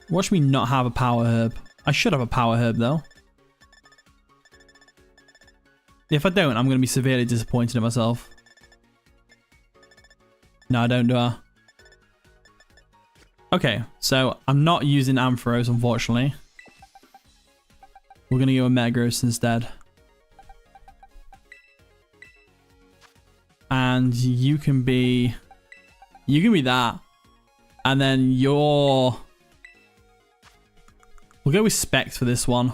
Watch me not have a power herb. I should have a power herb though. If I don't, I'm going to be severely disappointed in myself. No, I don't, do I? Okay, so I'm not using Ampharos, unfortunately. We're going to go with Metagross instead. And you can be that. And then you're... We'll go with Specs for this one.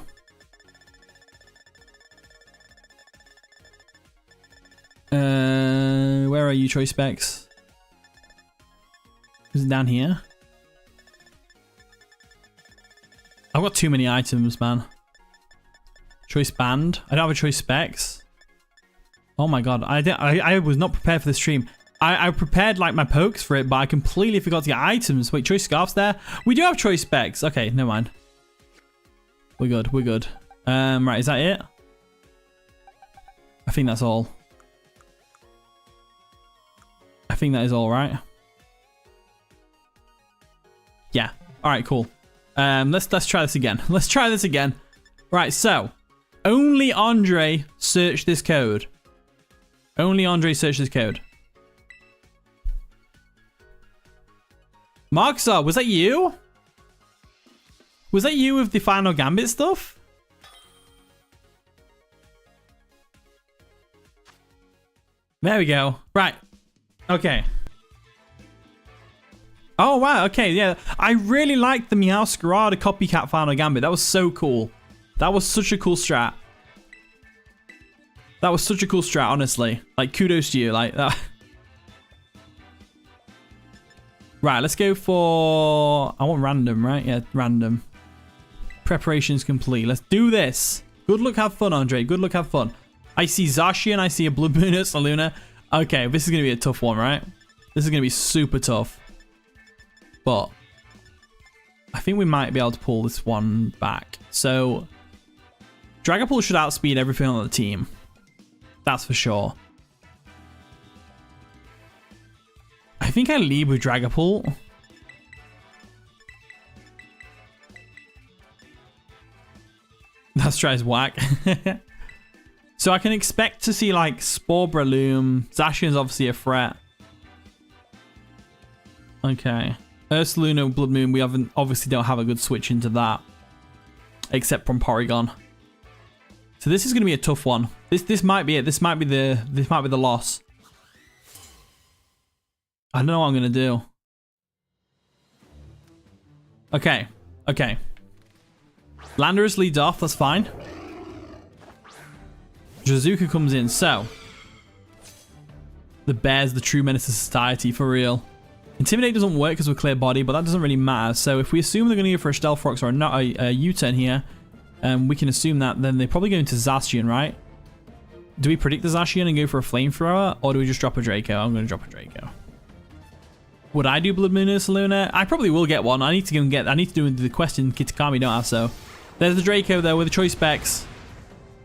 Where are you, Choice Specs? Is it down here? I've got too many items, man. Choice Band. I don't have a Choice Specs. Oh my god, I was not prepared for the stream. I prepared like my pokes for it, but I completely forgot to get items. Wait, Choice Scarf's there? We do have Choice Specs. Okay, never mind. We're good, we're good. Right, is that it? I think that's all. I think that is all, right? Yeah. All right, cool. Let's try this again. Let's try this again. Right, so only Andre search this code. Only Andre search this code. Marksar, was that you? Was that you with the Final Gambit stuff? There we go. Right. Okay. Oh, wow. Okay, yeah. I really liked the Meowscarada copycat Final Gambit. That was so cool. That was such a cool strat. That was such a cool strat, honestly. Like, kudos to you. Like, that. Right, let's go for... I want random, right? Yeah, random. Preparations complete. Let's do this. Good luck, have fun, Andre. Good luck, have fun. I see Zacian. I see a Blood Moon at Saluna. Okay, this is going to be a tough one, right? This is going to be super tough. But I think we might be able to pull this one back. So Dragapult should outspeed everything on the team. That's for sure. I think I lead with Dragapult. That tries whack. So I can expect to see like Spore Breloom. Zacian's obviously a threat. Okay. Ursaluna, Blood Moon, we obviously don't have a good switch into that. Except from Porygon. So this is gonna be a tough one. This might be it. This might be the loss. I don't know what I'm gonna do. Okay. Okay. Landorus leads off, that's fine. Jizuka comes in, so the bear's the true menace to society, for real. Intimidate doesn't work because we're clear body, but that doesn't really matter. So if we assume they're going to go for a Stealth Rocks or not a U-turn here, we can assume that then they're probably going to Zacian, right? Do we predict the Zacian and go for a Flamethrower, or do we just drop a Draco? I'm going to drop a Draco. Would I do Blood Moon Ursaluna? I probably will get one. I need to go and get. I need to do the quest in Kitakami, don't I? So there's the Draco though with the choice specs.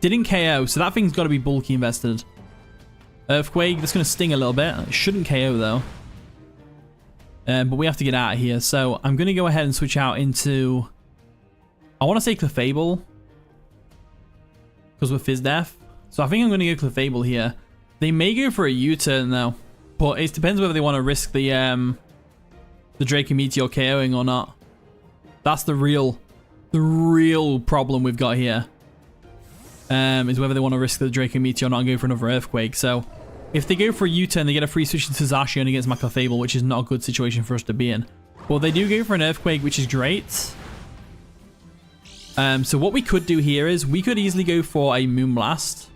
Didn't KO, so that thing's got to be bulky invested. Earthquake, that's going to sting a little bit. It shouldn't KO though. But we have to get out of here. So I'm going to go ahead and switch out into... I want to say Clefable. Because we're Fizz Death. So I think I'm going to go Clefable here. They may go for a U-turn though. But it depends whether they want to risk the Draco Meteor KOing or not. That's the real problem we've got here. Is whether they want to risk the Draco Meteor or not and go for another Earthquake. So if they go for a U-turn, they get a free switch to Zacian against my Clefable, which is not a good situation for us to be in. Well, they do go for an Earthquake, which is great. So what we could do here is we could easily go for a Moonblast.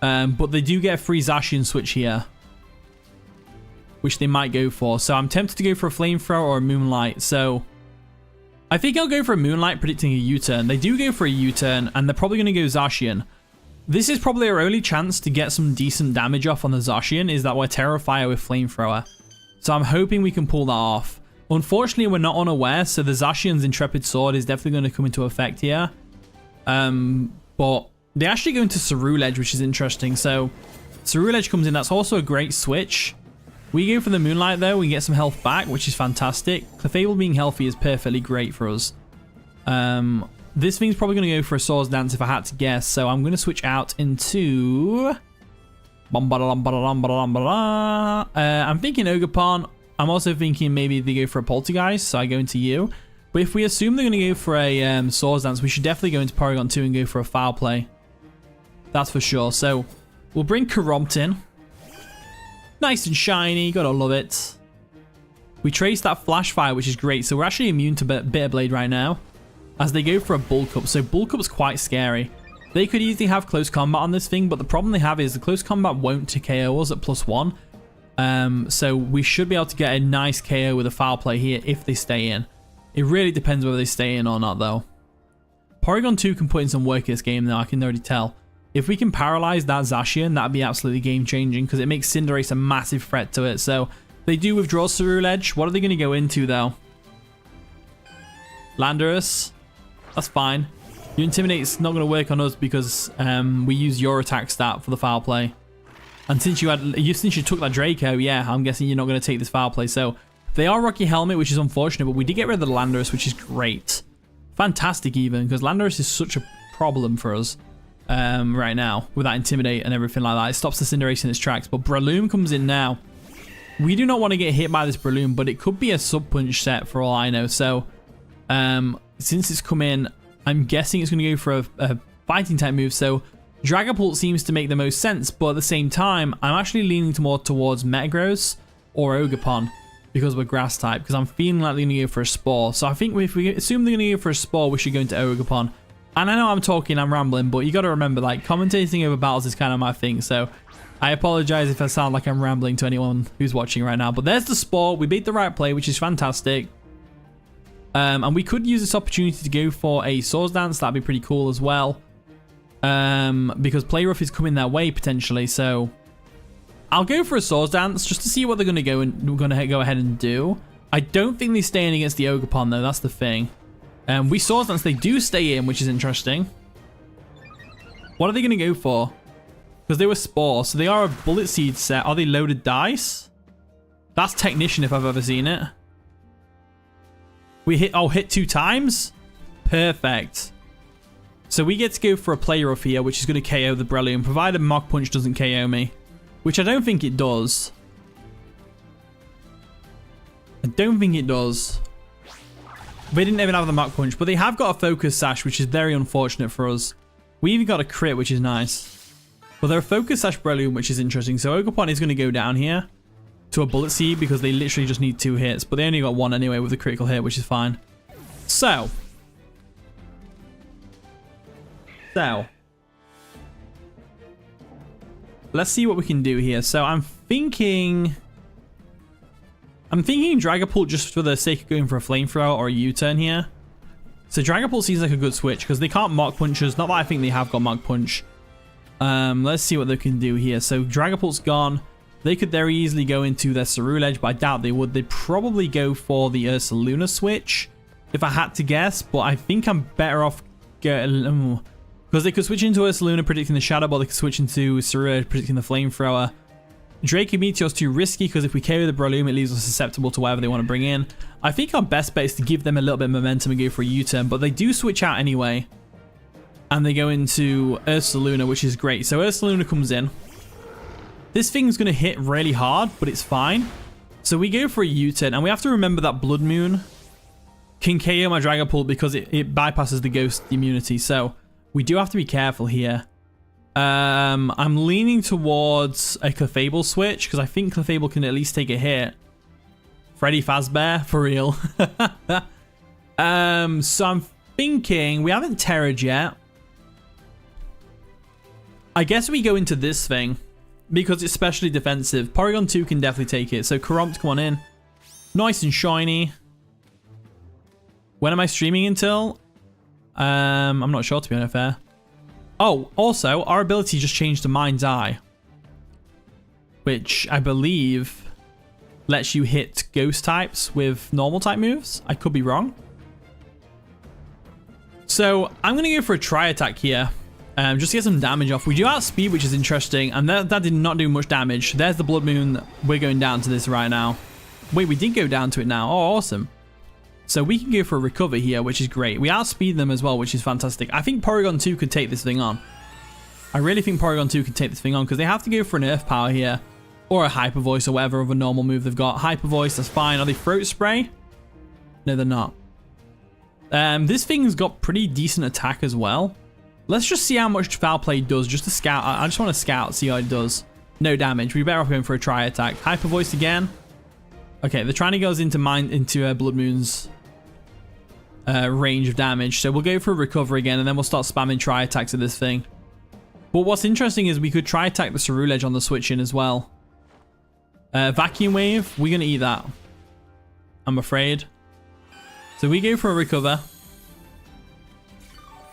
But they do get a free Zacian switch here, which they might go for. So I'm tempted to go for a Flamethrower or a Moonlight. So I think I'll go for a Moonlight, predicting a U-turn. They do go for a U-turn, and they're probably going to go Zacian. This is probably our only chance to get some decent damage off on the Zacian, is that we're Terrafire with Flamethrower. So I'm hoping we can pull that off. Unfortunately, we're not unaware, so the Zacian's Intrepid Sword is definitely going to come into effect here. But they actually go into Ceruledge, which is interesting. So Ceruledge comes in. That's also a great switch. We go for the Moonlight, though. We get some health back, which is fantastic. Clefable being healthy is perfectly great for us. This thing's probably going to go for a Swords Dance if I had to guess. So I'm going to switch out into... I'm thinking Ogerpon. I'm also thinking maybe they go for a Poltergeist, so I go into you. But if we assume they're going to go for a Swords Dance, we should definitely go into Porygon 2 and go for a Foul Play. That's for sure. So we'll bring Corrumptin. Nice and shiny, gotta love it. We trace that Flash Fire, which is great. So we're actually immune to Bitter Blade right now, as they go for a Bulk Up. So Bulk Up's quite scary. They could easily have close combat on this thing, but the problem they have is the close combat won't to KO us at +1. So we should be able to get a nice KO with a Foul Play here if they stay in. It really depends whether they stay in or not, though. Porygon 2 can put in some work this game, though, I can already tell. If we can paralyze that Zacian, that'd be absolutely game-changing, because it makes Cinderace a massive threat to it. So they do withdraw Ceruledge. What are they going to go into, though? Landorus. That's fine. Your Intimidate's not going to work on us because we use your attack stat for the Foul Play. And since you took that Draco, yeah, I'm guessing you're not going to take this Foul Play. So they are Rocky Helmet, which is unfortunate, but we did get rid of the Landorus, which is great. Fantastic even, because Landorus is such a problem for us. Right now with that Intimidate and everything like that. It stops the Cinderace in its tracks, but Breloom comes in now. We do not want to get hit by this Breloom, but it could be a Sub-Punch set for all I know. So since it's come in, I'm guessing it's going to go for a fighting type move. So Dragapult seems to make the most sense, but at the same time I'm actually leaning more towards Metagross or Ogerpon because we're grass type, because I'm feeling like they're going to go for a Spore. So I think if we assume they're going to go for a Spore, we should go into Ogerpon. And I know I'm rambling, but you got to remember, like, commentating over battles is kind of my thing. So I apologize if I sound like I'm rambling to anyone who's watching right now. But there's the Spore. We beat the right play, which is fantastic. And we could use this opportunity to go for a Swords Dance. That'd be pretty cool as well. Because Play Rough is coming their way potentially. So I'll go for a Swords Dance just to see what they're going to go ahead and do. I don't think they stay in against the Ogerpon though. That's the thing. We Swords Dance, they do stay in, which is interesting. What are they going to go for? Because they were Spore, so they are a Bullet Seed set. Are they loaded dice? That's Technician if I've ever seen it. We hit 2 times? Perfect. So we get to go for a Play Rough here, which is going to KO the Breloom, provided Mach Punch doesn't KO me. Which I don't think it does. I don't think it does. They didn't even have the Mach Punch, but they have got a Focus Sash, which is very unfortunate for us. We even got a crit, which is nice. But they're a Focus Sash Breloom, which is interesting. So Ogerpon is going to go down here to a Bullet Seed because they literally just need 2 hits. But they only got 1 anyway with a critical hit, which is fine. So. let's see what we can do here. So I'm thinking Dragapult just for the sake of going for a Flamethrower or a U-turn here. So Dragapult seems like a good switch because they can't Mach Punch us. Not that I think they have got Mach Punch. Let's see what they can do here. So Dragapult's gone. They could very easily go into their Ceruledge, but I doubt they would. They'd probably go for the Ursaluna switch, if I had to guess. But I think I'm better off getting... because they could switch into Ursaluna predicting the Shadow Ball. They could switch into Ceruledge predicting the Flamethrower. Drake and Meteor's too risky because if we carry the Breloom, it leaves us susceptible to whatever they want to bring in. I think our best bet is to give them a little bit of momentum and go for a U-turn, but they do switch out anyway. And they go into Ursaluna, which is great. So Ursaluna comes in. This thing's going to hit really hard, but it's fine. So we go for a U-turn, and we have to remember that Blood Moon can KO my Dragapult because it bypasses the Ghost immunity. So we do have to be careful here. I'm leaning towards a Clefable switch because I think Clefable can at least take a hit. Freddy Fazbear, for real. So I'm thinking we haven't Terra'd yet. I guess we go into this thing because it's specially defensive. Porygon 2 can definitely take it. So Corrupt, come on in. Nice and shiny. When am I streaming until? I'm not sure, to be honest. Fair. Oh, also, our ability just changed to Mind's Eye, which I believe lets you hit ghost types with normal type moves. I could be wrong. So I'm going to go for a Tri-Attack here, just to get some damage off. We do outspeed, which is interesting, and that did not do much damage. There's the Blood Moon. We're going down to this right now. Wait, we did go down to it now. Oh, awesome. So we can go for a Recover here, which is great. We outspeed them as well, which is fantastic. I think Porygon 2 could take this thing on. I really think Porygon 2 could take this thing on because they have to go for an Earth Power here. Or a Hyper Voice or whatever other normal move they've got. Hyper Voice, that's fine. Are they Throat Spray? No, they're not. This thing's got pretty decent attack as well. Let's just see how much Foul Play does just to scout. I just want to scout, see how it does. No damage. We're better off going for a Tri-Attack. Hyper Voice again. Okay, they're trying to go into Blood Moon's range of damage. So we'll go for a Recover again, and then we'll start spamming Tri-Attacks at this thing. But what's interesting is we could Tri-Attack the Ceruledge on the switch in as well. Vacuum Wave, we're going to eat that, I'm afraid. So we go for a Recover.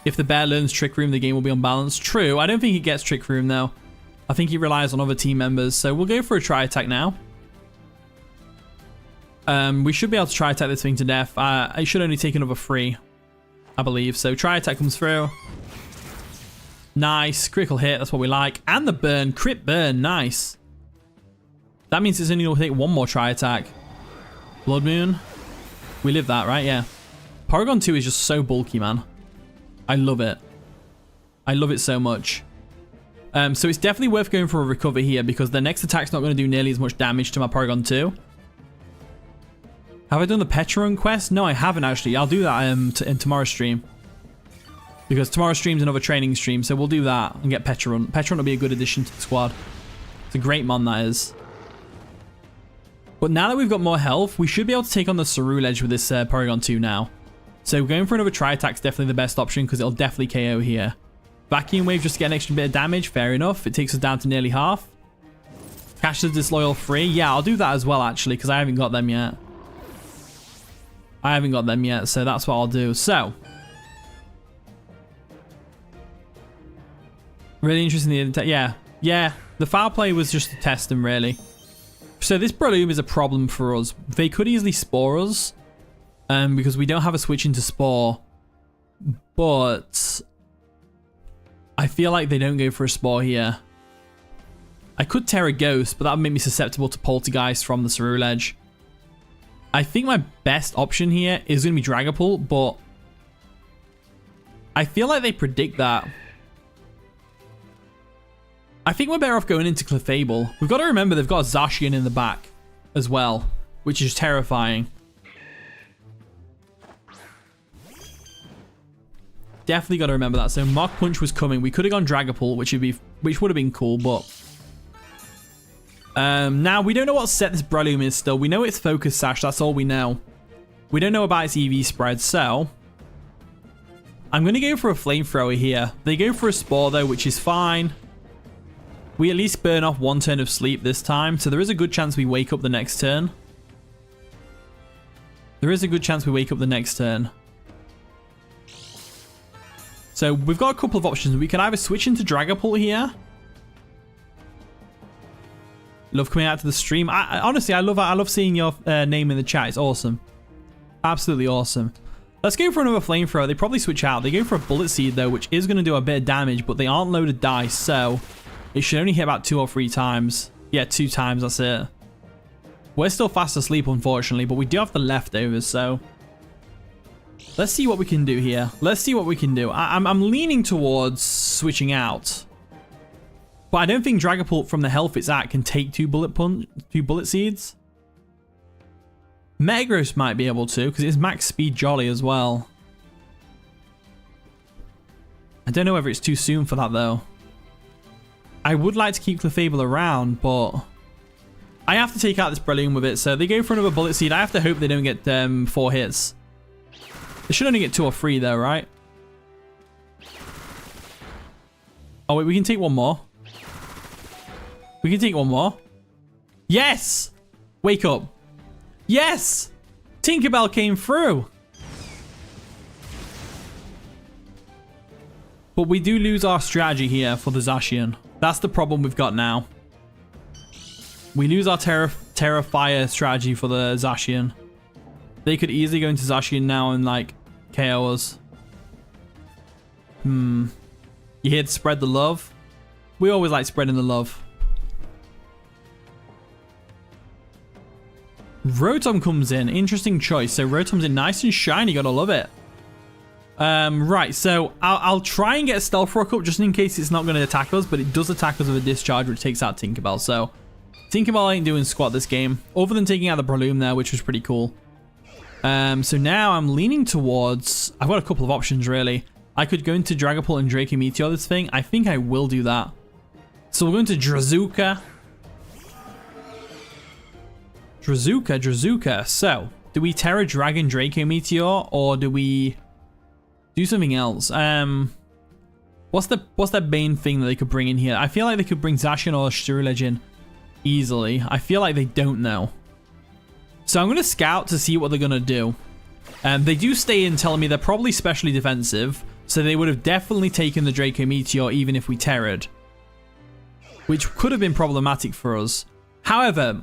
If the bear learns Trick Room, the game will be unbalanced. True, I don't think he gets Trick Room though. I think he relies on other team members. So we'll go for a Tri-Attack now. We should be able to Tri-Attack this thing to death. It should only take another 3, I believe. So Tri-Attack comes through. Nice. Critical hit. That's what we like. And the burn. Crit burn. Nice. That means it's only going to take 1 more Tri-Attack. Blood Moon. We live that, right? Yeah. Porygon 2 is just so bulky, man. I love it. I love it so much. So it's definitely worth going for a Recover here because the next attack's not going to do nearly as much damage to my Porygon 2. Have I done the Petrun quest? No, I haven't actually. I'll do that in tomorrow's stream. Because tomorrow's stream's another training stream, so we'll do that and get Petrun. Petrun will be a good addition to the squad. It's a great mon, that is. But now that we've got more health, we should be able to take on the Ceruledge with this Porygon 2 now. So going for another Tri-Attack is definitely the best option because it'll definitely KO here. Vacuum Wave just to get an extra bit of damage. Fair enough. It takes us down to nearly half. Cash the Disloyal free. Yeah, I'll do that as well, actually, because I haven't got them yet. So that's what I'll do. So, really interesting. Yeah. The Foul Play was just to test them, really. So this Breloom is a problem for us. They could easily Spore us, because we don't have a switch into Spore. But I feel like they don't go for a Spore here. I could Terra Ghost, but that would make me susceptible to Poltergeist from the Ceruledge. I think my best option here is going to be Dragapult, but I feel like they predict that. I think we're better off going into Clefable. We've got to remember they've got a Zacian in the back as well, which is terrifying. Definitely got to remember that. So Mach Punch was coming. We could have gone Dragapult, which would have been cool, but now we don't know what set this Breloom is still. We know it's Focus Sash, that's all we know. We don't know about its EV spread, so I'm going to go for a Flamethrower here. They go for a Spore though, which is fine. We at least burn off 1 turn of sleep this time, so there is a good chance we wake up the next turn. There is a good chance we wake up the next turn. So we've got a couple of options. We can either switch into Dragapult here. Love coming out to the stream. Honestly, I love seeing your name in the chat. It's awesome. Absolutely awesome. Let's go for another flamethrower. They probably switch out. They go for a bullet seed though, which is going to do a bit of damage, but they aren't loaded dice, so it should only hit about 2 or 3 times. Yeah, 2 times, that's it. We're still fast asleep, unfortunately, but we do have the leftovers, so let's see what we can do here. Let's see what we can do. I'm leaning towards switching out, but I don't think Dragapult from the health it's at can take 2 bullet seeds. Metagross might be able to, because it's max speed Jolly as well. I don't know whether it's too soon for that though. I would like to keep Clefable around, but I have to take out this Breloom with it. So they go for another bullet seed. I have to hope they don't get 4 hits. They should only get 2 or 3 though, right? Oh wait, we can take one more. We can take one more. Yes! Wake up. Yes! Tinkerbell came through. But we do lose our strategy here for the Zacian. That's the problem we've got now. We lose our Terra Fire strategy for the Zacian. They could easily go into Zacian now and like KO us. You here to spread the love? We always like spreading the love. Rotom comes in. Interesting choice. So Rotom's in nice and shiny. Gotta love it. Right, so I'll try and get a Stealth Rock up just in case it's not going to attack us, but it does attack us with a Discharge, which takes out Tinkerbell. So Tinkerbell ain't doing squat this game, other than taking out the Breloom there, which was pretty cool. So now I'm leaning towards... I've got a couple of options, really. I could go into Dragapult and Draco Meteor this thing. I think I will do that. So we're going to Drazuka. Drazuka. So, do we Terra Dragon Draco Meteor, or do we do something else? What's the main thing that they could bring in here? I feel like they could bring Zacian or Shurelege in easily. I feel like they don't know. So I'm going to scout to see what they're going to do. They do stay in telling me they're probably specially defensive, so they would have definitely taken the Draco Meteor even if we Terra'd, which could have been problematic for us. However,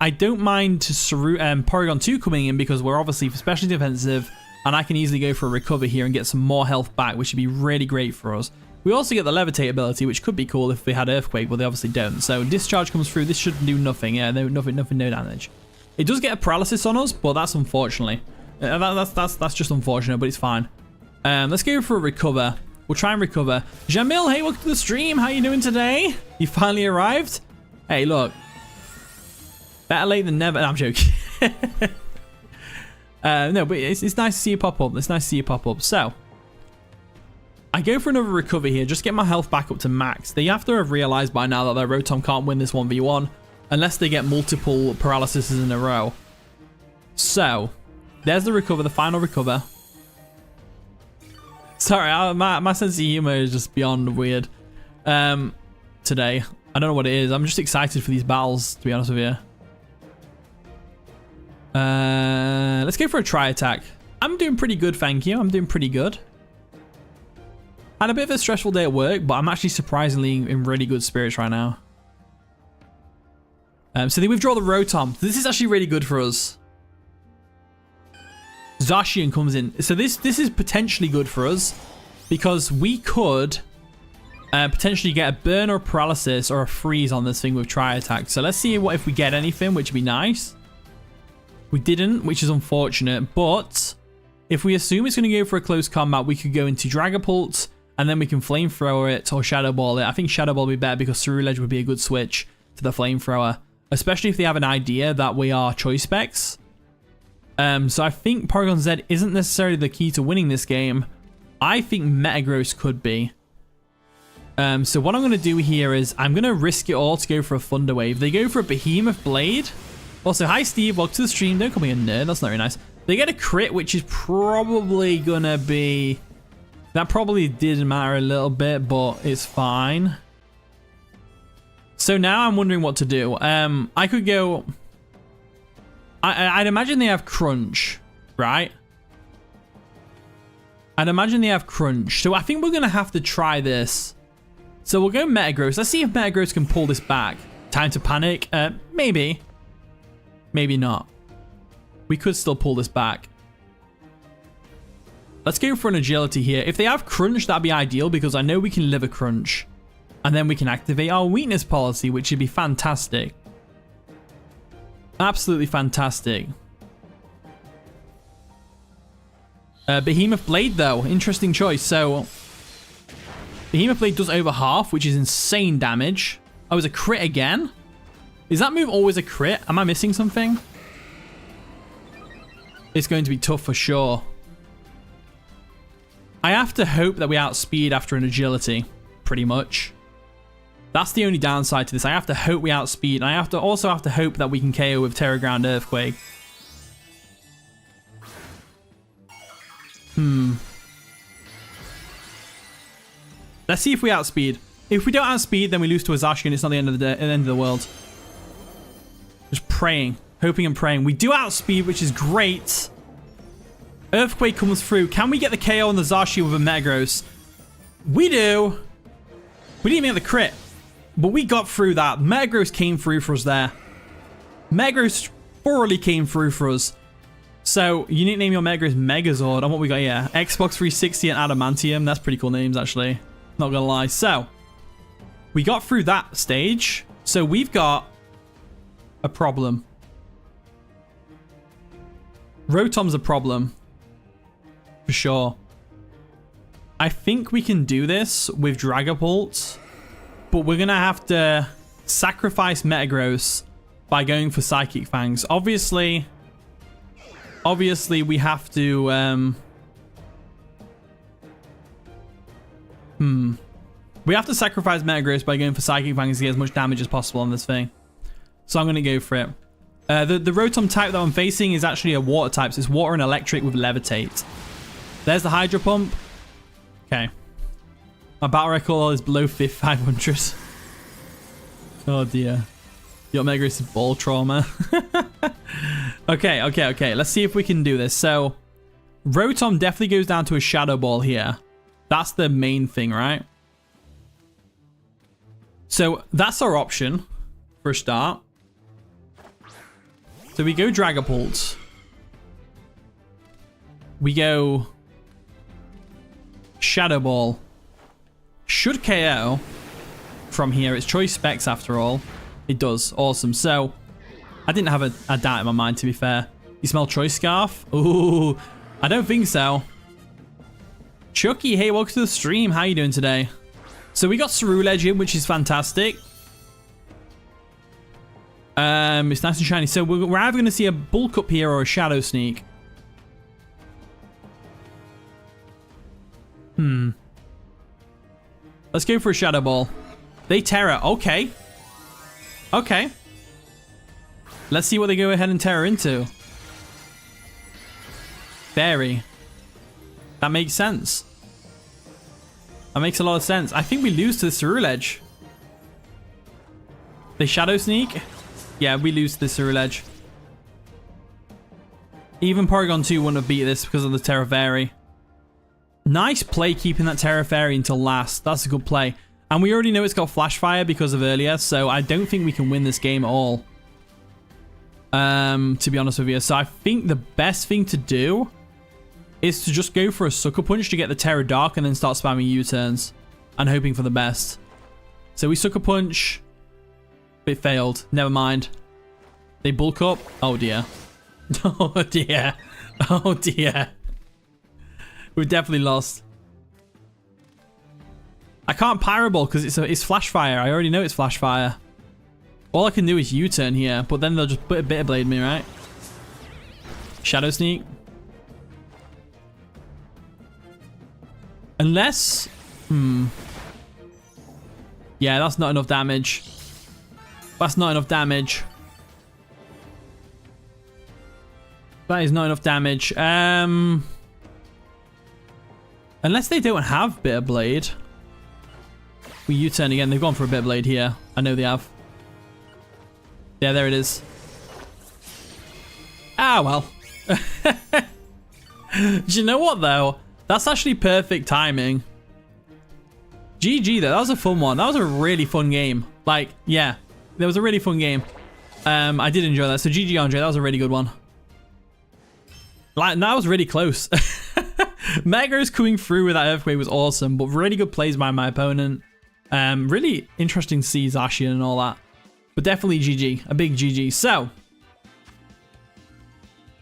I don't mind Porygon 2 coming in because we're obviously specially defensive, and I can easily go for a recover here and get some more health back, which would be really great for us. We also get the Levitate ability, which could be cool if they had Earthquake, but they obviously don't. So Discharge comes through. This should do nothing. Yeah, no damage. It does get a paralysis on us, but that's unfortunately. That's just unfortunate, but it's fine. Let's go for a recover. We'll try and recover. Jamil, hey, welcome to the stream. How you doing today? You finally arrived? Hey, look. Better late than never. No, I'm joking. No, but it's nice to see you pop up. It's nice to see you pop up. So, I go for another recover here. Just get my health back up to max. They have to have realized by now that their Rotom can't win this 1v1 unless they get multiple paralyses in a row. So, there's the recover, the final recover. Sorry, my sense of humor is just beyond weird today. I don't know what it is. I'm just excited for these battles, to be honest with you. Let's go for a Tri-Attack. I'm doing pretty good, thank you. I'm doing pretty good. Had a bit of a stressful day at work, but I'm actually surprisingly in really good spirits right now. So they withdraw the Rotom. This is actually really good for us. Zacian comes in. So this is potentially good for us because we could potentially get a burn or a paralysis or a freeze on this thing with Tri-Attack. So let's see what if we get anything, which would be nice. We didn't, which is unfortunate, but if we assume it's going to go for a close combat, we could go into Dragapult, and then we can Flamethrower it or Shadow Ball it. I think Shadow Ball would be better because Ceruledge would be a good switch to the Flamethrower, especially if they have an idea that we are Choice Specs. So I think Porygon Z isn't necessarily the key to winning this game. I think Metagross could be. So what I'm going to do here is I'm going to risk it all to go for a Thunder Wave. They go for a Behemoth Blade. Also, hi Steve, welcome to the stream. Don't call me a nerd, that's not very nice. They get a crit, which is probably gonna be... That probably did matter a little bit, but it's fine. So now I'm wondering what to do. I could go... I'd imagine they have Crunch, right? I'd imagine they have Crunch. So I think we're going to have to try this. So we'll go Metagross. Let's see if Metagross can pull this back. Time to panic? Maybe. Maybe not. We could still pull this back. Let's go for an agility here. If they have Crunch, that'd be ideal because I know we can live a Crunch. And then we can activate our weakness policy, which would be fantastic. Absolutely fantastic. Behemoth Blade, though. Interesting choice. So, Behemoth Blade does over half, which is insane damage. Oh, it's a crit again? Is that move always a crit? Am I missing something? It's going to be tough for sure. I have to hope that we outspeed after an agility, pretty much. That's the only downside to this. I have to hope we outspeed, and I also have to hope that we can KO with Terra Ground Earthquake. Let's see if we outspeed. If we don't outspeed, then we lose to a Zacian. It's not the end of the world. Just praying, hoping and praying. We do outspeed, which is great. Earthquake comes through. Can we get the KO on the Zacian with a Metagross? We do. We didn't even get the crit, but we got through that. Metagross came through for us there. Metagross thoroughly came through for us. So, you need to name your Metagross Megazord. And what we got here? Xbox 360 and Adamantium. That's pretty cool names, actually. Not gonna lie. So, we got through that stage. So, we've got a problem. Rotom's a problem. For sure. I think we can do this with Dragapult. But we're gonna have to sacrifice Metagross by going for Psychic Fangs. Obviously, we have to... We have to sacrifice Metagross by going for Psychic Fangs to get as much damage as possible on this thing. So I'm going to go for it. The Rotom type that I'm facing is actually a water type. So it's water and electric with Levitate. There's the Hydro Pump. Okay. My battle record is below 500. Oh dear. Your Metagross is ball trauma. Okay. Let's see if we can do this. So, Rotom definitely goes down to a Shadow Ball here. That's the main thing, right? So, that's our option for a start. So, we go Dragapult. We go Shadow Ball. Should KO from here. It's Choice Specs after all. It does. Awesome. So, I didn't have a doubt in my mind, to be fair. You smell Choice Scarf? Ooh, I don't think so. Chucky, hey, welcome to the stream. How you doing today? So we got Ceruledge in, which is fantastic. It's nice and shiny. So we're either going to see a Bulk Up here or a Shadow Sneak. Let's go for a Shadow Ball. They Terra. Okay. Okay. Let's see what they go ahead and Terra into. Fairy. That makes sense. That makes a lot of sense. I think we lose to the Ceruledge. They Shadow Sneak? Yeah, we lose to the Ceruledge. Even Porygon 2 wouldn't have beat this because of the Terra Fairy. Nice play keeping that Terra Fairy until last. That's a good play. And we already know it's got Flash Fire because of earlier, so I don't think we can win this game at all. To be honest with you. So I think the best thing to do is to just go for a Sucker Punch to get the Terra Dark and then start spamming U-turns and hoping for the best. So we Sucker Punch. It failed. Never mind. They Bulk Up. Oh dear. Oh dear. Oh dear. We've definitely lost. I can't Pyro Ball because it's Flash Fire. I already know it's Flash Fire. All I can do is U-turn here, but then they'll just Bitter Blade me, right? Shadow Sneak. Unless... Yeah, that's not enough damage. That's not enough damage. That is not enough damage. Unless they don't have Bitter Blade. We U-turn again. They've gone for a bit blade here. I know they have. Yeah, there it is. Ah, well. Do you know what, though? That's actually perfect timing. GG, though. That was a fun one. That was a really fun game. Like, yeah. That was a really fun game. I did enjoy that. So GG, Andre. That was a really good one. Like, that was really close. Mega's coming through with that Earthquake was awesome, but really good plays by my opponent. Really interesting to see Zacian and all that. But definitely GG. A big GG. So,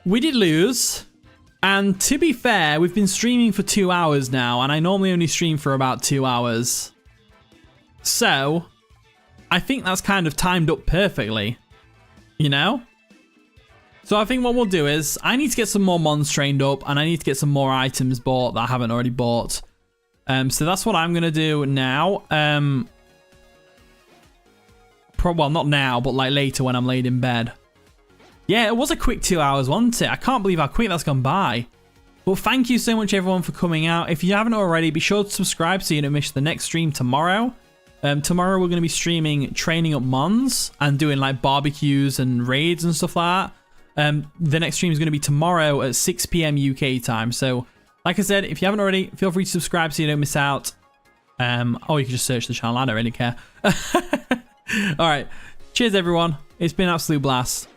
we did lose. And to be fair, we've been streaming for 2 hours now, and I normally only stream for about 2 hours. So, I think that's kind of timed up perfectly. You know? So I think what we'll do is, I need to get some more mons trained up, and I need to get some more items bought that I haven't already bought. So that's what I'm going to do now. Well, not now, but like later when I'm laid in bed. Yeah, it was a quick 2 hours, wasn't it? I can't believe how quick that's gone by. Well, thank you so much, everyone, for coming out. If you haven't already, be sure to subscribe so you don't miss the next stream tomorrow. Tomorrow, we're going to be streaming training up mons and doing like barbecues and raids and stuff like that. The next stream is going to be tomorrow at 6 PM UK time. So, like I said, if you haven't already, feel free to subscribe so you don't miss out. Or you can just search the channel. I don't really care. All right. Cheers, everyone. It's been an absolute blast.